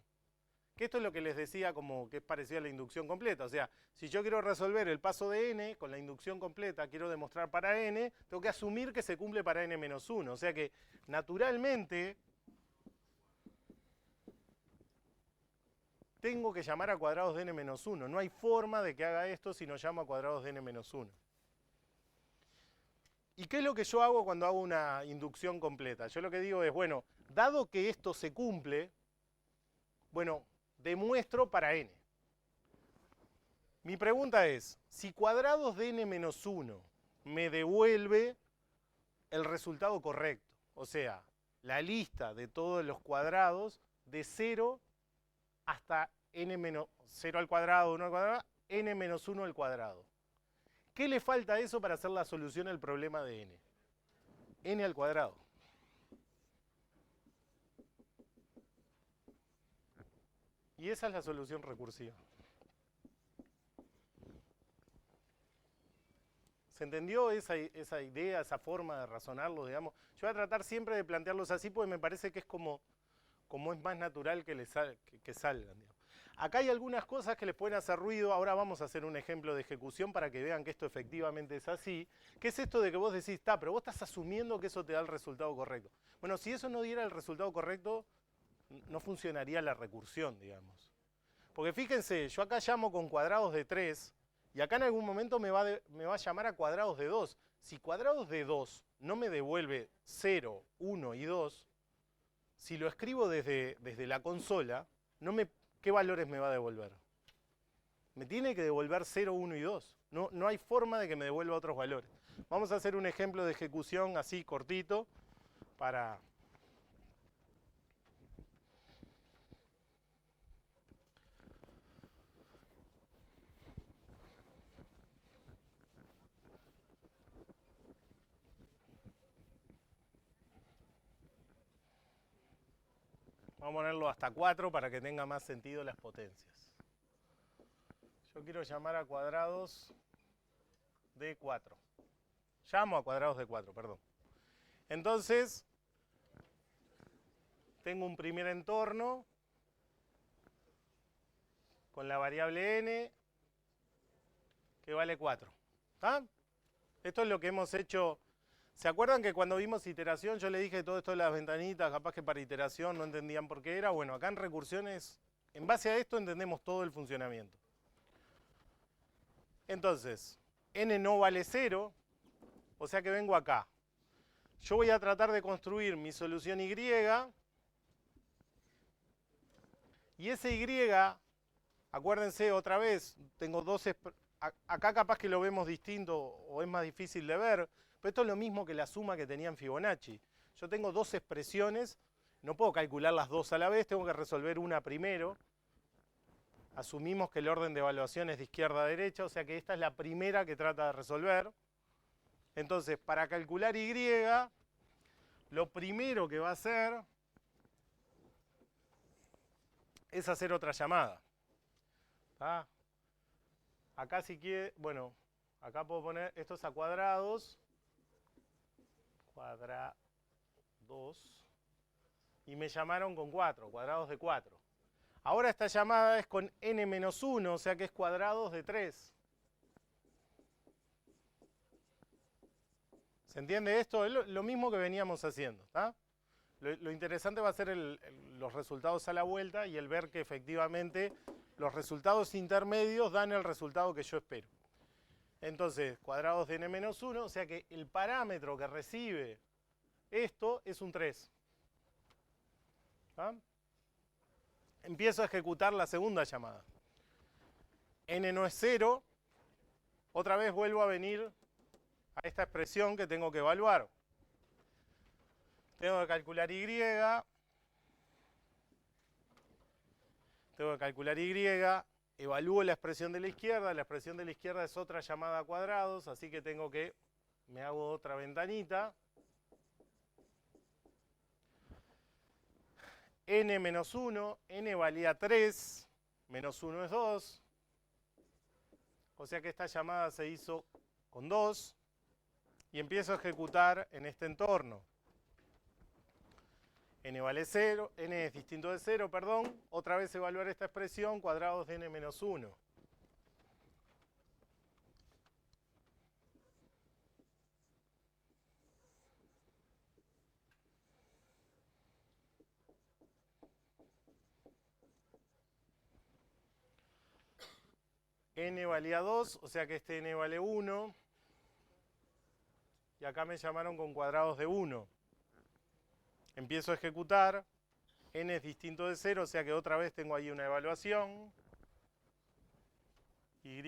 Que esto es lo que les decía como que es parecido a la inducción completa. O sea, si yo quiero resolver el paso de n con la inducción completa, quiero demostrar para n, tengo que asumir que se cumple para n menos 1. O sea que naturalmente tengo que llamar a cuadrados de n menos 1. No hay forma de que haga esto si no llamo a cuadrados de n menos 1. ¿Y qué es lo que yo hago cuando hago una inducción completa? Yo lo que digo es, bueno, dado que esto se cumple, bueno, demuestro para n. Mi pregunta es, si cuadrados de n menos 1 me devuelve el resultado correcto, o sea, la lista de todos los cuadrados de 0 hasta n menos 0 al cuadrado, 1 al cuadrado, n menos 1 al cuadrado. ¿Qué le falta a eso para hacer la solución al problema de n? N al cuadrado. Y esa es la solución recursiva. ¿Se entendió esa idea, esa forma de razonarlo, digamos? Yo voy a tratar siempre de plantearlos así porque me parece que es como es más natural que salgan. Digamos. Acá hay algunas cosas que les pueden hacer ruido. Ahora vamos a hacer un ejemplo de ejecución para que vean que esto efectivamente es así. ¿Qué es esto de que vos decís, pero vos estás asumiendo que eso te da el resultado correcto? Bueno, si eso no diera el resultado correcto, no funcionaría la recursión, digamos. Porque fíjense, yo acá llamo con cuadrados de 3 y acá en algún momento me va a llamar a cuadrados de 2. Si cuadrados de 2 no me devuelve 0, 1 y 2, si lo escribo desde la consola, ¿qué valores me va a devolver? Me tiene que devolver 0, 1 y 2. No hay forma de que me devuelva otros valores. Vamos a hacer un ejemplo de ejecución así cortito para... Vamos a ponerlo hasta 4 para que tenga más sentido las potencias. Yo quiero llamar a cuadrados de 4. Llamo a cuadrados de 4, perdón. Entonces, tengo un primer entorno con la variable n que vale 4. ¿Está? Esto es lo que hemos hecho. ¿Se acuerdan que cuando vimos iteración yo le dije todo esto de las ventanitas, capaz que para iteración no entendían por qué era? Bueno, acá en recursiones, en base a esto entendemos todo el funcionamiento. Entonces, n no vale 0, o sea que vengo acá. Yo voy a tratar de construir mi solución y, y ese y, acuérdense otra vez, tengo dos... Acá capaz que lo vemos distinto o es más difícil de ver, pero esto es lo mismo que la suma que tenía en Fibonacci. Yo tengo dos expresiones, no puedo calcular las dos a la vez, tengo que resolver una primero. Asumimos que el orden de evaluación es de izquierda a derecha, o sea que esta es la primera que trata de resolver. Entonces, para calcular y, lo primero que va a hacer es hacer otra llamada. ¿Está? Acá si quiere, bueno, acá puedo poner estos a cuadrados, cuadrados, y me llamaron con 4, cuadrados de 4. Ahora esta llamada es con n menos 1, o sea que es cuadrados de 3. ¿Se entiende esto? Es lo mismo que veníamos haciendo. ¿Tá? Lo interesante va a ser los resultados a la vuelta y el ver que efectivamente los resultados intermedios dan el resultado que yo espero. Entonces, cuadrados de n menos 1, o sea que el parámetro que recibe esto es un 3. ¿Tá? Empiezo a ejecutar la segunda llamada. N no es 0. Otra vez vuelvo a venir a esta expresión que tengo que evaluar. Tengo que calcular y. Evalúo la expresión de la izquierda. La expresión de la izquierda es otra llamada a cuadrados, así que me hago otra ventanita. N menos 1, n valía 3, menos 1 es 2. O sea que esta llamada se hizo con 2. Y empiezo a ejecutar en este entorno. n vale 0, n es distinto de 0, perdón. Otra vez evaluar esta expresión, cuadrados de n menos 1. N valía 2, o sea que este n vale 1. Y acá me llamaron con cuadrados de 1. Empiezo a ejecutar. N es distinto de 0, o sea que otra vez tengo ahí una evaluación. Y.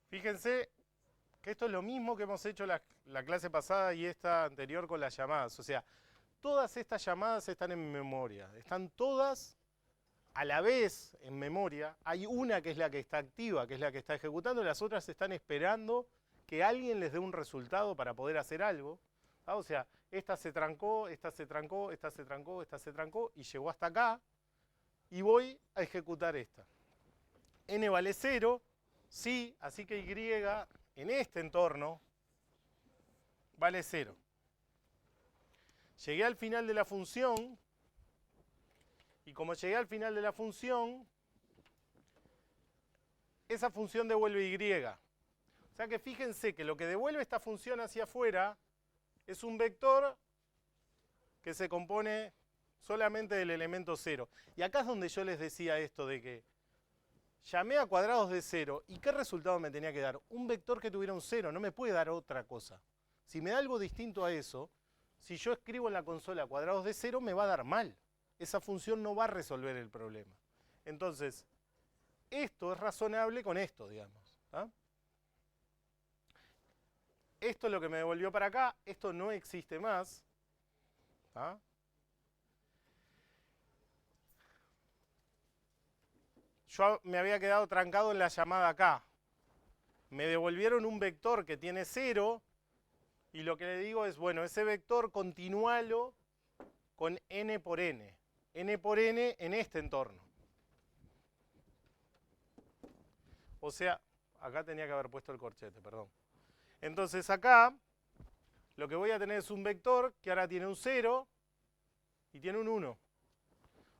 Fíjense que esto es lo mismo que hemos hecho la clase pasada y esta anterior con las llamadas. O sea, todas estas llamadas están en memoria. Están todas a la vez en memoria. Hay una que es la que está activa, que es la que está ejecutando, las otras están esperando que alguien les dé un resultado para poder hacer algo. O sea, esta se trancó, esta se trancó, esta se trancó, esta se trancó y llegó hasta acá. Y voy a ejecutar esta. N vale 0, sí, así que Y en este entorno vale 0. Llegué al final de la función. Y como llegué al final de la función, esa función devuelve Y. O sea que fíjense que lo que devuelve esta función hacia afuera es un vector que se compone solamente del elemento 0. Y acá es donde yo les decía esto de que llamé a cuadrados de 0. ¿Y qué resultado me tenía que dar? Un vector que tuviera un 0, no me puede dar otra cosa. Si me da algo distinto a eso, si yo escribo en la consola cuadrados de 0, me va a dar mal. Esa función no va a resolver el problema. Entonces, esto es razonable con esto, digamos. ¿Ah? Esto es lo que me devolvió para acá. Esto no existe más. ¿Ah? Yo me había quedado trancado en la llamada acá. Me devolvieron un vector que tiene 0. Y lo que le digo es, bueno, ese vector continúalo con n por n. N por n en este entorno. O sea, acá tenía que haber puesto el corchete, perdón. Entonces acá lo que voy a tener es un vector que ahora tiene un 0 y tiene un 1.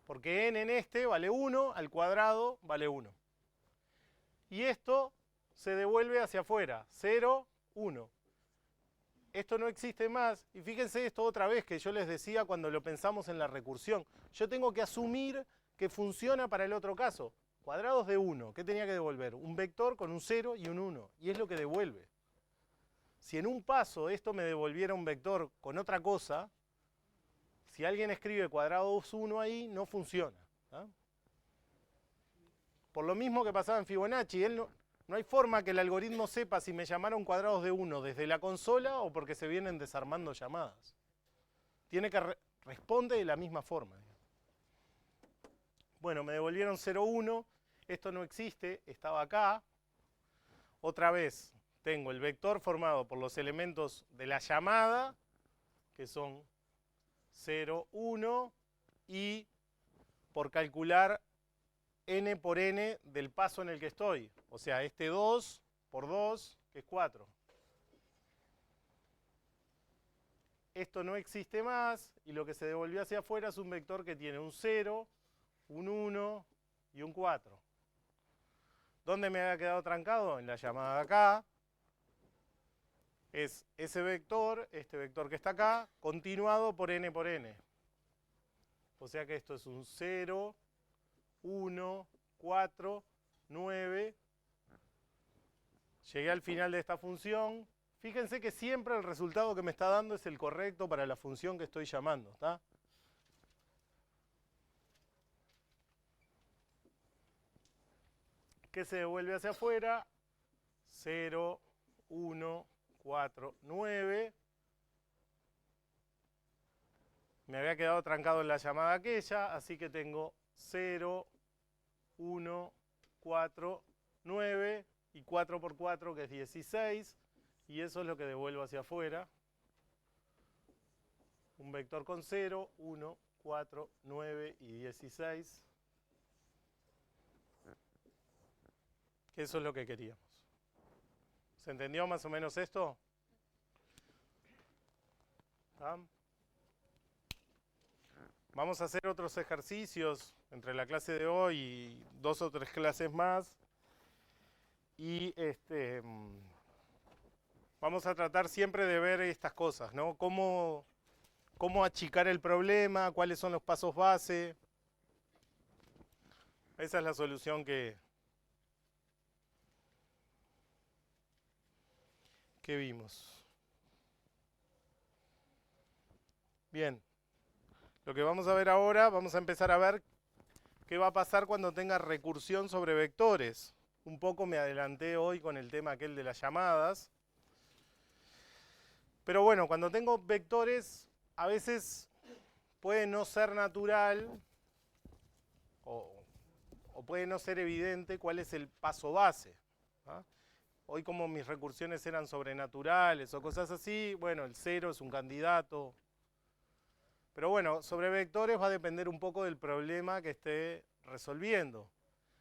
Porque n en este vale 1, al cuadrado vale 1. Y esto se devuelve hacia afuera, 0, 1. Esto no existe más. Y fíjense esto otra vez que yo les decía cuando lo pensamos en la recursión. Yo tengo que asumir que funciona para el otro caso. Cuadrados de 1, ¿qué tenía que devolver? Un vector con un 0 y un 1. Y es lo que devuelve. Si en un paso esto me devolviera un vector con otra cosa, si alguien escribe cuadrados 1 ahí, no funciona. ¿Ah? Por lo mismo que pasaba en Fibonacci, no hay forma que el algoritmo sepa si me llamaron cuadrados de 1 desde la consola o porque se vienen desarmando llamadas. Tiene que responde de la misma forma. Bueno, me devolvieron 0, 1. Esto no existe, estaba acá. Otra vez, tengo el vector formado por los elementos de la llamada, que son 0, 1, y por calcular n por n del paso en el que estoy. O sea, este 2 por 2, que es 4. Esto no existe más, y lo que se devolvió hacia afuera es un vector que tiene un 0, un 1 y un 4. ¿Dónde me había quedado trancado? En la llamada de acá. Es ese vector, este vector que está acá, continuado por n por n. O sea que esto es un 0, 1, 4, 9. Llegué al final de esta función. Fíjense que siempre el resultado que me está dando es el correcto para la función que estoy llamando. ¿Está? ¿Qué se devuelve hacia afuera? 0, 1, 4, 9. Me había quedado trancado en la llamada aquella, así que tengo 0, 1, 4, 9 y 4 por 4 que es 16. Y eso es lo que devuelvo hacia afuera. Un vector con 0, 1, 4, 9 y 16. Que eso es lo que queríamos. ¿Se entendió más o menos esto? ¿Ah? Vamos a hacer otros ejercicios entre la clase de hoy y 2 o 3 clases más. Y vamos a tratar siempre de ver estas cosas, ¿no? Cómo achicar el problema, cuáles son los pasos base. Esa es la solución que vimos. Bien, lo que vamos a ver ahora, vamos a empezar a ver qué va a pasar cuando tenga recursión sobre vectores. Un poco me adelanté hoy con el tema aquel de las llamadas. Pero bueno, cuando tengo vectores, a veces puede no ser natural o puede no ser evidente cuál es el paso base. ¿Ah? Hoy como mis recursiones eran sobrenaturales o cosas así, bueno, el 0 es un candidato. Pero bueno, sobre vectores va a depender un poco del problema que esté resolviendo.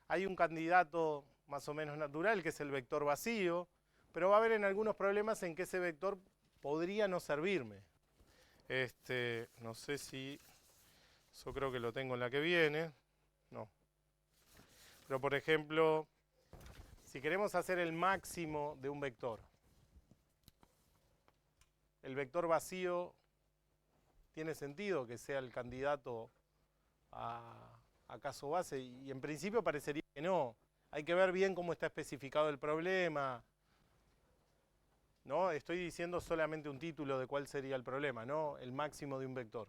Hay un candidato más o menos natural, que es el vector vacío, pero va a haber en algunos problemas en que ese vector podría no servirme. No sé si... Yo creo que lo tengo en la que viene. No. Pero por ejemplo, si queremos hacer el máximo de un vector, el vector vacío tiene sentido que sea el candidato a caso base y en principio parecería que no. Hay que ver bien cómo está especificado el problema. ¿No? Estoy diciendo solamente un título de cuál sería el problema, ¿no? El máximo de un vector.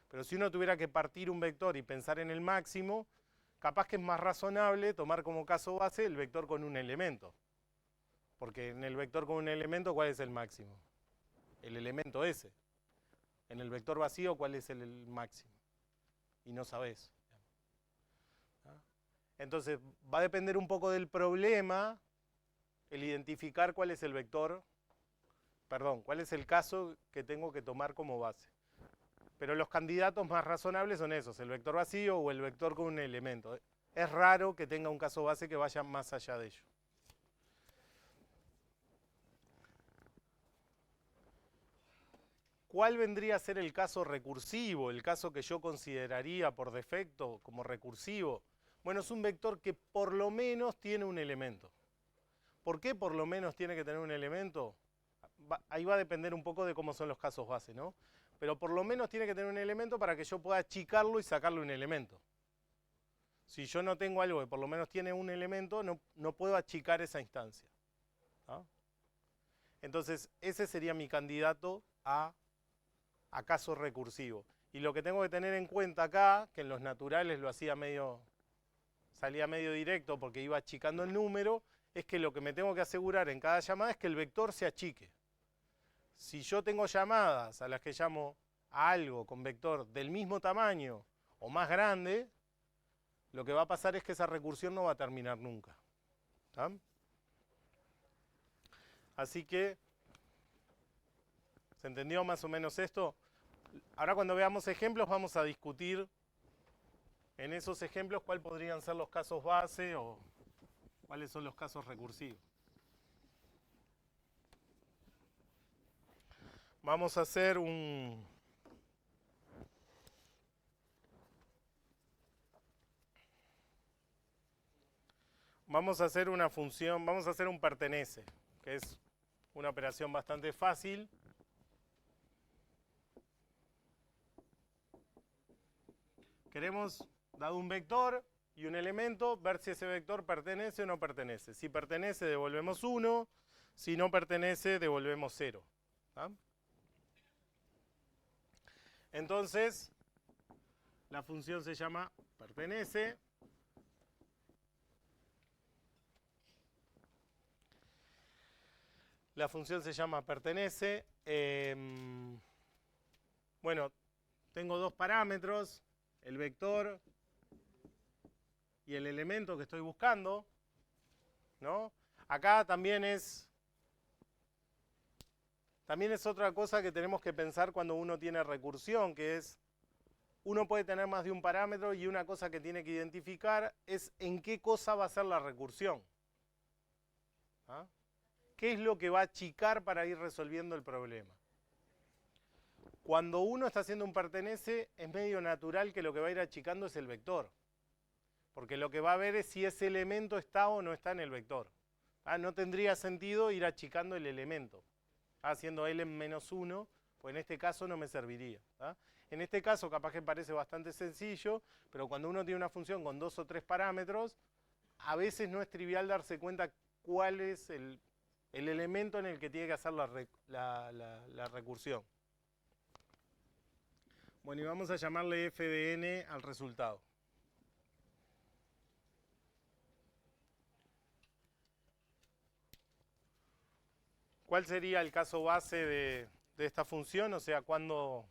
Pero si uno tuviera que partir un vector y pensar en el máximo, capaz que es más razonable tomar como caso base el vector con un elemento. Porque en el vector con un elemento, ¿cuál es el máximo? El elemento ese. En el vector vacío, ¿cuál es el máximo? Y no sabés. Entonces, va a depender un poco del problema el identificar cuál es el vector, perdón, cuál es el caso que tengo que tomar como base. Pero los candidatos más razonables son esos, el vector vacío o el vector con un elemento. Es raro que tenga un caso base que vaya más allá de ello. ¿Cuál vendría a ser el caso recursivo, el caso que yo consideraría por defecto como recursivo? Bueno, es un vector que por lo menos tiene un elemento. ¿Por qué por lo menos tiene que tener un elemento? Ahí va a depender un poco de cómo son los casos base, ¿no? Pero por lo menos tiene que tener un elemento para que yo pueda achicarlo y sacarle un elemento. Si yo no tengo algo que por lo menos tiene un elemento, no puedo achicar esa instancia. ¿Ah? Entonces, ese sería mi candidato a caso recursivo. Y lo que tengo que tener en cuenta acá, que en los naturales lo hacía salía medio directo porque iba achicando el número, es que lo que me tengo que asegurar en cada llamada es que el vector se achique. Si yo tengo llamadas a las que llamo a algo con vector del mismo tamaño o más grande, lo que va a pasar es que esa recursión no va a terminar nunca. ¿Tá? Así que, ¿se entendió más o menos esto? Ahora cuando veamos ejemplos vamos a discutir en esos ejemplos cuáles podrían ser los casos base o cuáles son los casos recursivos. Vamos a hacer vamos a hacer una función, vamos a hacer un pertenece, que es una operación bastante fácil. Queremos, dado un vector y un elemento, ver si ese vector pertenece o no pertenece. Si pertenece, devolvemos 1. Si no pertenece, devolvemos 0. ¿Ah? Entonces, la función se llama pertenece. La función se llama pertenece. Bueno, tengo dos parámetros, el vector y el elemento que estoy buscando, ¿no? Acá también es otra cosa que tenemos que pensar cuando uno tiene recursión, que es, uno puede tener más de un parámetro y una cosa que tiene que identificar es en qué cosa va a ser la recursión. ¿Ah? ¿Qué es lo que va a achicar para ir resolviendo el problema? Cuando uno está haciendo un pertenece, es medio natural que lo que va a ir achicando es el vector. Porque lo que va a ver es si ese elemento está o no está en el vector. No tendría sentido ir achicando el elemento, haciendo L en menos 1, pues en este caso no me serviría. En este caso capaz que parece bastante sencillo, pero cuando uno tiene una función con 2 o 3 parámetros, a veces no es trivial darse cuenta cuál es el elemento en el que tiene que hacer la recursión. Bueno, y vamos a llamarle f de n al resultado. ¿Cuál sería el caso base de esta función? O sea, cuando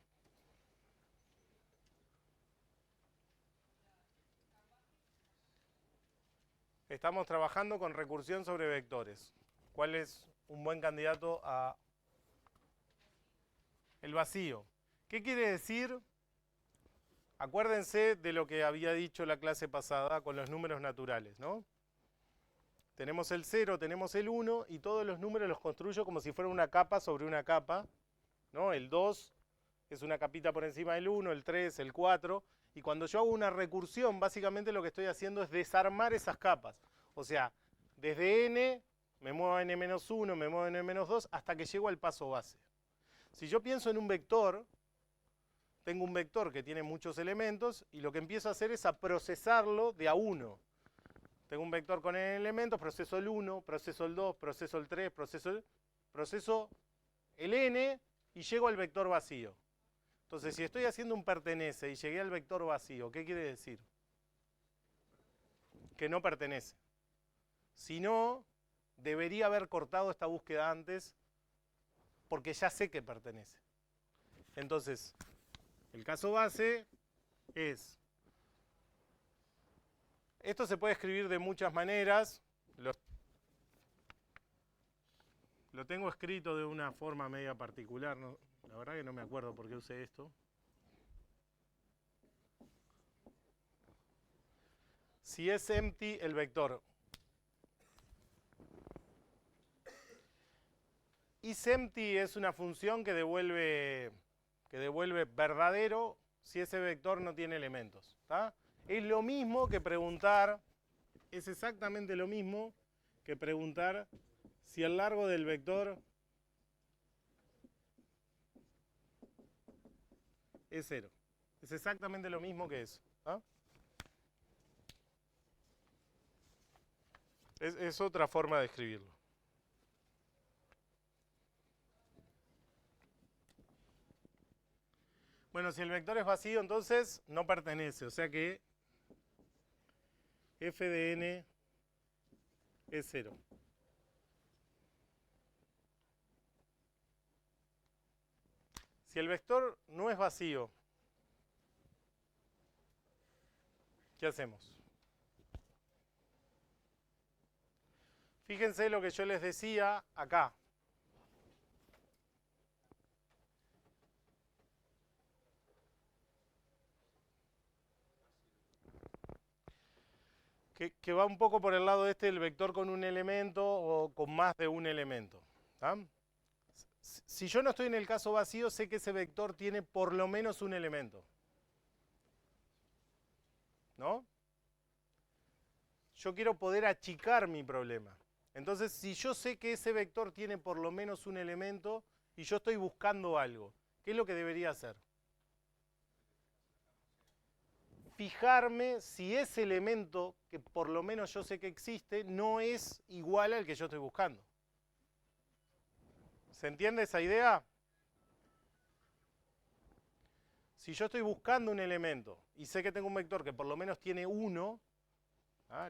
estamos trabajando con recursión sobre vectores. ¿Cuál es un buen candidato a el vacío? ¿Qué quiere decir? Acuérdense de lo que había dicho la clase pasada con los números naturales, ¿no? Tenemos el 0, tenemos el 1 y todos los números los construyo como si fuera una capa sobre una capa, ¿no? El 2 es una capita por encima del 1, el 3, el 4, y cuando yo hago una recursión, básicamente lo que estoy haciendo es desarmar esas capas. O sea, desde n, me muevo a n-1, me muevo a n-2, hasta que llego al paso base. Si yo pienso en un vector, tengo un vector que tiene muchos elementos, y lo que empiezo a hacer es a procesarlo de a uno. Tengo un vector con n elementos, proceso el 1, proceso el 2, proceso el 3, proceso el n y llego al vector vacío. Entonces, si estoy haciendo un pertenece y llegué al vector vacío, ¿qué quiere decir? Que no pertenece. Si no, debería haber cortado esta búsqueda antes porque ya sé que pertenece. Entonces, el caso base es... Esto se puede escribir de muchas maneras. Lo tengo escrito de una forma media particular. ¿No? La verdad que no me acuerdo por qué usé esto. Si es empty el vector isEmpty es una función que devuelve verdadero si ese vector no tiene elementos. ¿Tá? Es lo mismo que preguntar, es exactamente lo mismo que preguntar si el largo del vector es 0. Es exactamente lo mismo que eso. ¿Tá? Es otra forma de escribirlo. Bueno, si el vector es vacío, entonces no pertenece. O sea que f de n es 0. Si el vector no es vacío, ¿qué hacemos? Fíjense lo que yo les decía acá. Que va un poco por el lado este del vector con un elemento o con más de un elemento. ¿Tá? Si yo no estoy en el caso vacío, sé que ese vector tiene por lo menos un elemento. ¿No? Yo quiero poder achicar mi problema. Entonces, si yo sé que ese vector tiene por lo menos un elemento y yo estoy buscando algo, ¿qué es lo que debería hacer? Fijarme si ese elemento, que por lo menos yo sé que existe, no es igual al que yo estoy buscando. ¿Se entiende esa idea? Si yo estoy buscando un elemento y sé que tengo un vector que por lo menos tiene 1,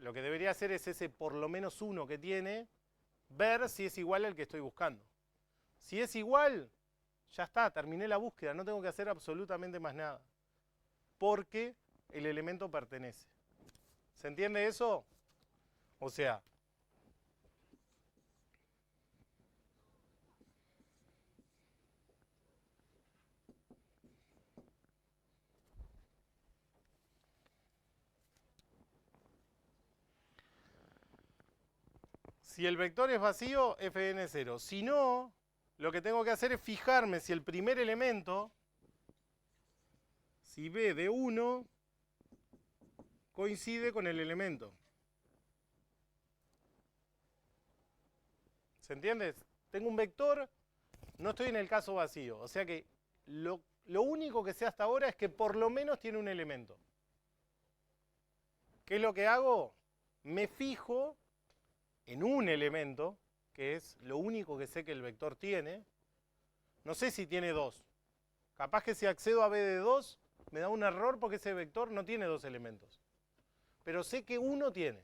lo que debería hacer es ese por lo menos 1 que tiene, ver si es igual al que estoy buscando. Si es igual, ya está, terminé la búsqueda, no tengo que hacer absolutamente más nada. Porque el elemento pertenece. ¿Se entiende eso? O sea, Si el vector es vacío, f de n es 0. Si no, lo que tengo que hacer es fijarme si el primer elemento, si b de 1, coincide con el elemento. ¿Se entiende? Tengo un vector, no estoy en el caso vacío. O sea que lo único que sé hasta ahora es que por lo menos tiene un elemento. ¿Qué es lo que hago? Me fijo en un elemento, que es lo único que sé que el vector tiene. No sé si tiene 2. Capaz que si accedo a b de 2, me da un error porque ese vector no tiene 2 elementos. Pero sé que 1 tiene.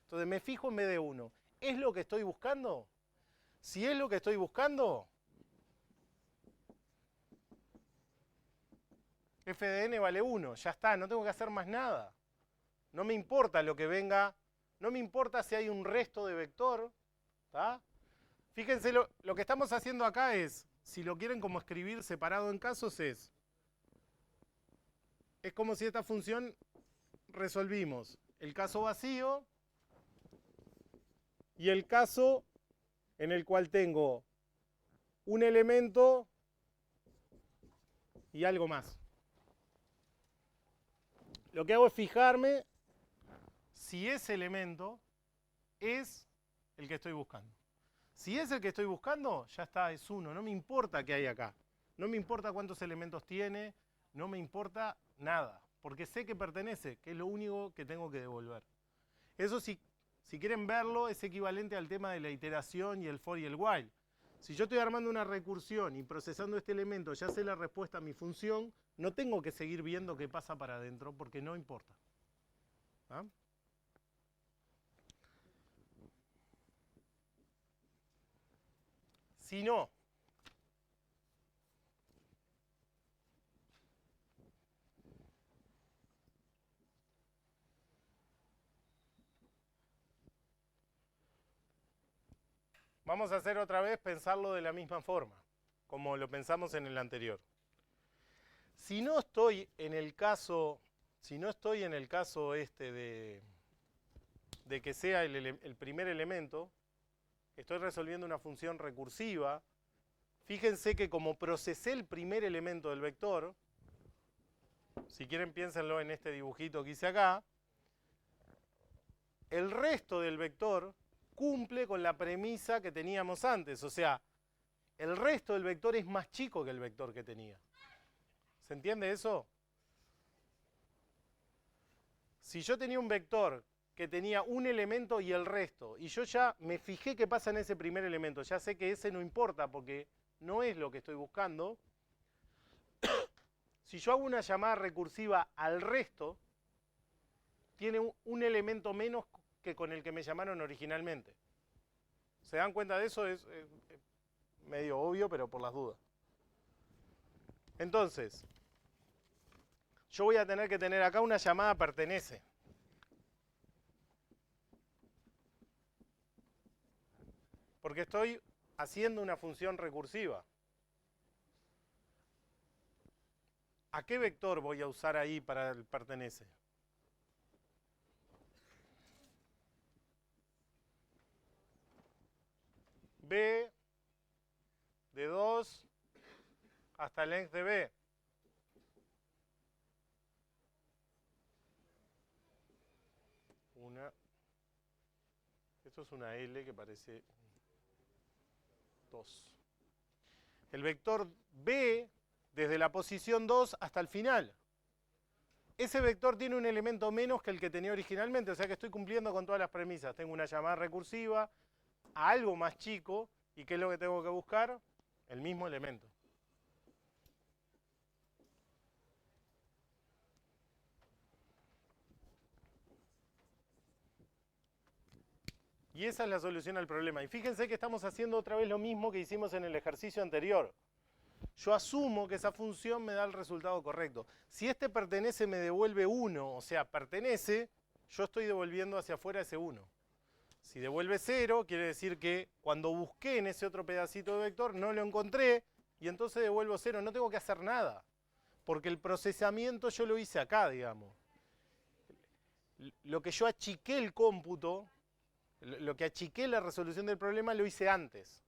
Entonces me fijo en b de 1. ¿Es lo que estoy buscando? Si es lo que estoy buscando, f de n vale 1. Ya está, no tengo que hacer más nada. No me importa lo que venga, no me importa si hay un resto de vector. ¿Tá? Fíjense, lo que estamos haciendo acá es, si lo quieren como escribir separado en casos, es como si esta función resolvimos el caso vacío y el caso en el cual tengo un elemento y algo más. Lo que hago es fijarme si ese elemento es el que estoy buscando. Si es el que estoy buscando, ya está, es 1. No me importa qué hay acá. No me importa cuántos elementos tiene, no me importa nada. Porque sé que pertenece, que es lo único que tengo que devolver. Eso si quieren verlo, es equivalente al tema de la iteración y el for y el while. Si yo estoy armando una recursión y procesando este elemento, ya sé la respuesta a mi función, no tengo que seguir viendo qué pasa para adentro, porque no importa. ¿Ah? Si no, vamos a hacer otra vez pensarlo de la misma forma, como lo pensamos en el anterior. Si no estoy en el caso, este de que sea el primer elemento, estoy resolviendo una función recursiva. Fíjense que como procesé el primer elemento del vector, si quieren piénsenlo en este dibujito que hice acá, el resto del vector cumple con la premisa que teníamos antes. O sea, el resto del vector es más chico que el vector que tenía. ¿Se entiende eso? Si yo tenía un vector que tenía un elemento y el resto, y yo ya me fijé qué pasa en ese primer elemento, ya sé que ese no importa porque no es lo que estoy buscando. Si yo hago una llamada recursiva al resto, tiene un elemento menos que con el que me llamaron originalmente. ¿Se dan cuenta de eso? Es medio obvio, pero por las dudas. Entonces, yo voy a tener que tener acá una llamada pertenece. Porque estoy haciendo una función recursiva. ¿A qué vector voy a usar ahí para el pertenece? B de 2 hasta length de B. Esto es una L que parece 2. El vector B desde la posición 2 hasta el final. Ese vector tiene un elemento menos que el que tenía originalmente, o sea que estoy cumpliendo con todas las premisas. Tengo una llamada recursiva a algo más chico, ¿y qué es lo que tengo que buscar? El mismo elemento. Y esa es la solución al problema. Y fíjense que estamos haciendo otra vez lo mismo que hicimos en el ejercicio anterior. Yo asumo que esa función me da el resultado correcto. Si este pertenece me devuelve 1, o sea, pertenece, yo estoy devolviendo hacia afuera ese 1. Si devuelve 0, quiere decir que cuando busqué en ese otro pedacito de vector no lo encontré y entonces devuelvo 0. No tengo que hacer nada, porque el procesamiento yo lo hice acá, digamos. Lo que yo achiqué el cómputo Lo que achiqué la resolución del problema lo hice antes.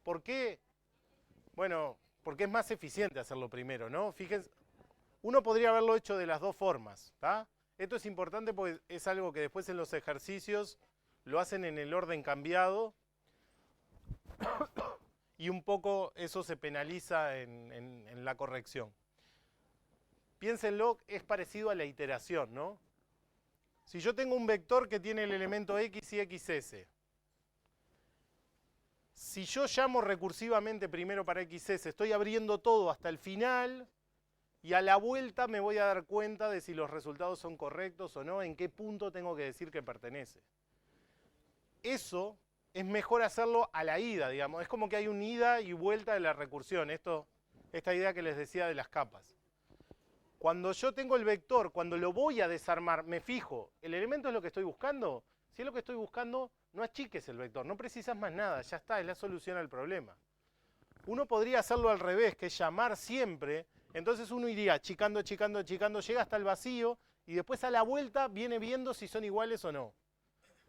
¿Por qué? Bueno, porque es más eficiente hacerlo primero, ¿no? Fíjense, uno podría haberlo hecho de las dos formas, ¿está? Esto es importante porque es algo que después en los ejercicios lo hacen en el orden cambiado y un poco eso se penaliza en la corrección. Piénsenlo, es parecido a la iteración, ¿no? Si yo tengo un vector que tiene el elemento x y xs, si yo llamo recursivamente primero para xs, estoy abriendo todo hasta el final y a la vuelta me voy a dar cuenta de si los resultados son correctos o no, en qué punto tengo que decir que pertenece. Eso es mejor hacerlo a la ida, digamos. Es como que hay un ida y vuelta de la recursión. Esta idea que les decía de las capas. Cuando yo tengo el vector, cuando lo voy a desarmar, me fijo, ¿el elemento es lo que estoy buscando? Si es lo que estoy buscando, no achiques el vector, no precisas más nada, ya está, es la solución al problema. Uno podría hacerlo al revés, que es llamar siempre, entonces uno iría achicando, achicando, achicando, llega hasta el vacío y después a la vuelta viene viendo si son iguales o no.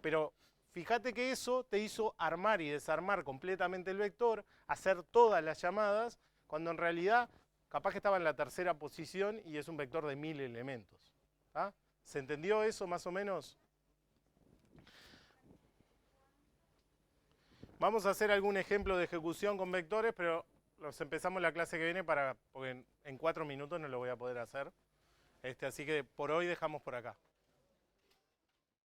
Pero fíjate que eso te hizo armar y desarmar completamente el vector, hacer todas las llamadas, cuando en realidad capaz que estaba en la tercera posición y es un vector de 1000 elementos. ¿Ah? ¿Se entendió eso más o menos? Vamos a hacer algún ejemplo de ejecución con vectores, pero los empezamos la clase que viene porque en 4 minutos no lo voy a poder hacer. Así que por hoy dejamos por acá.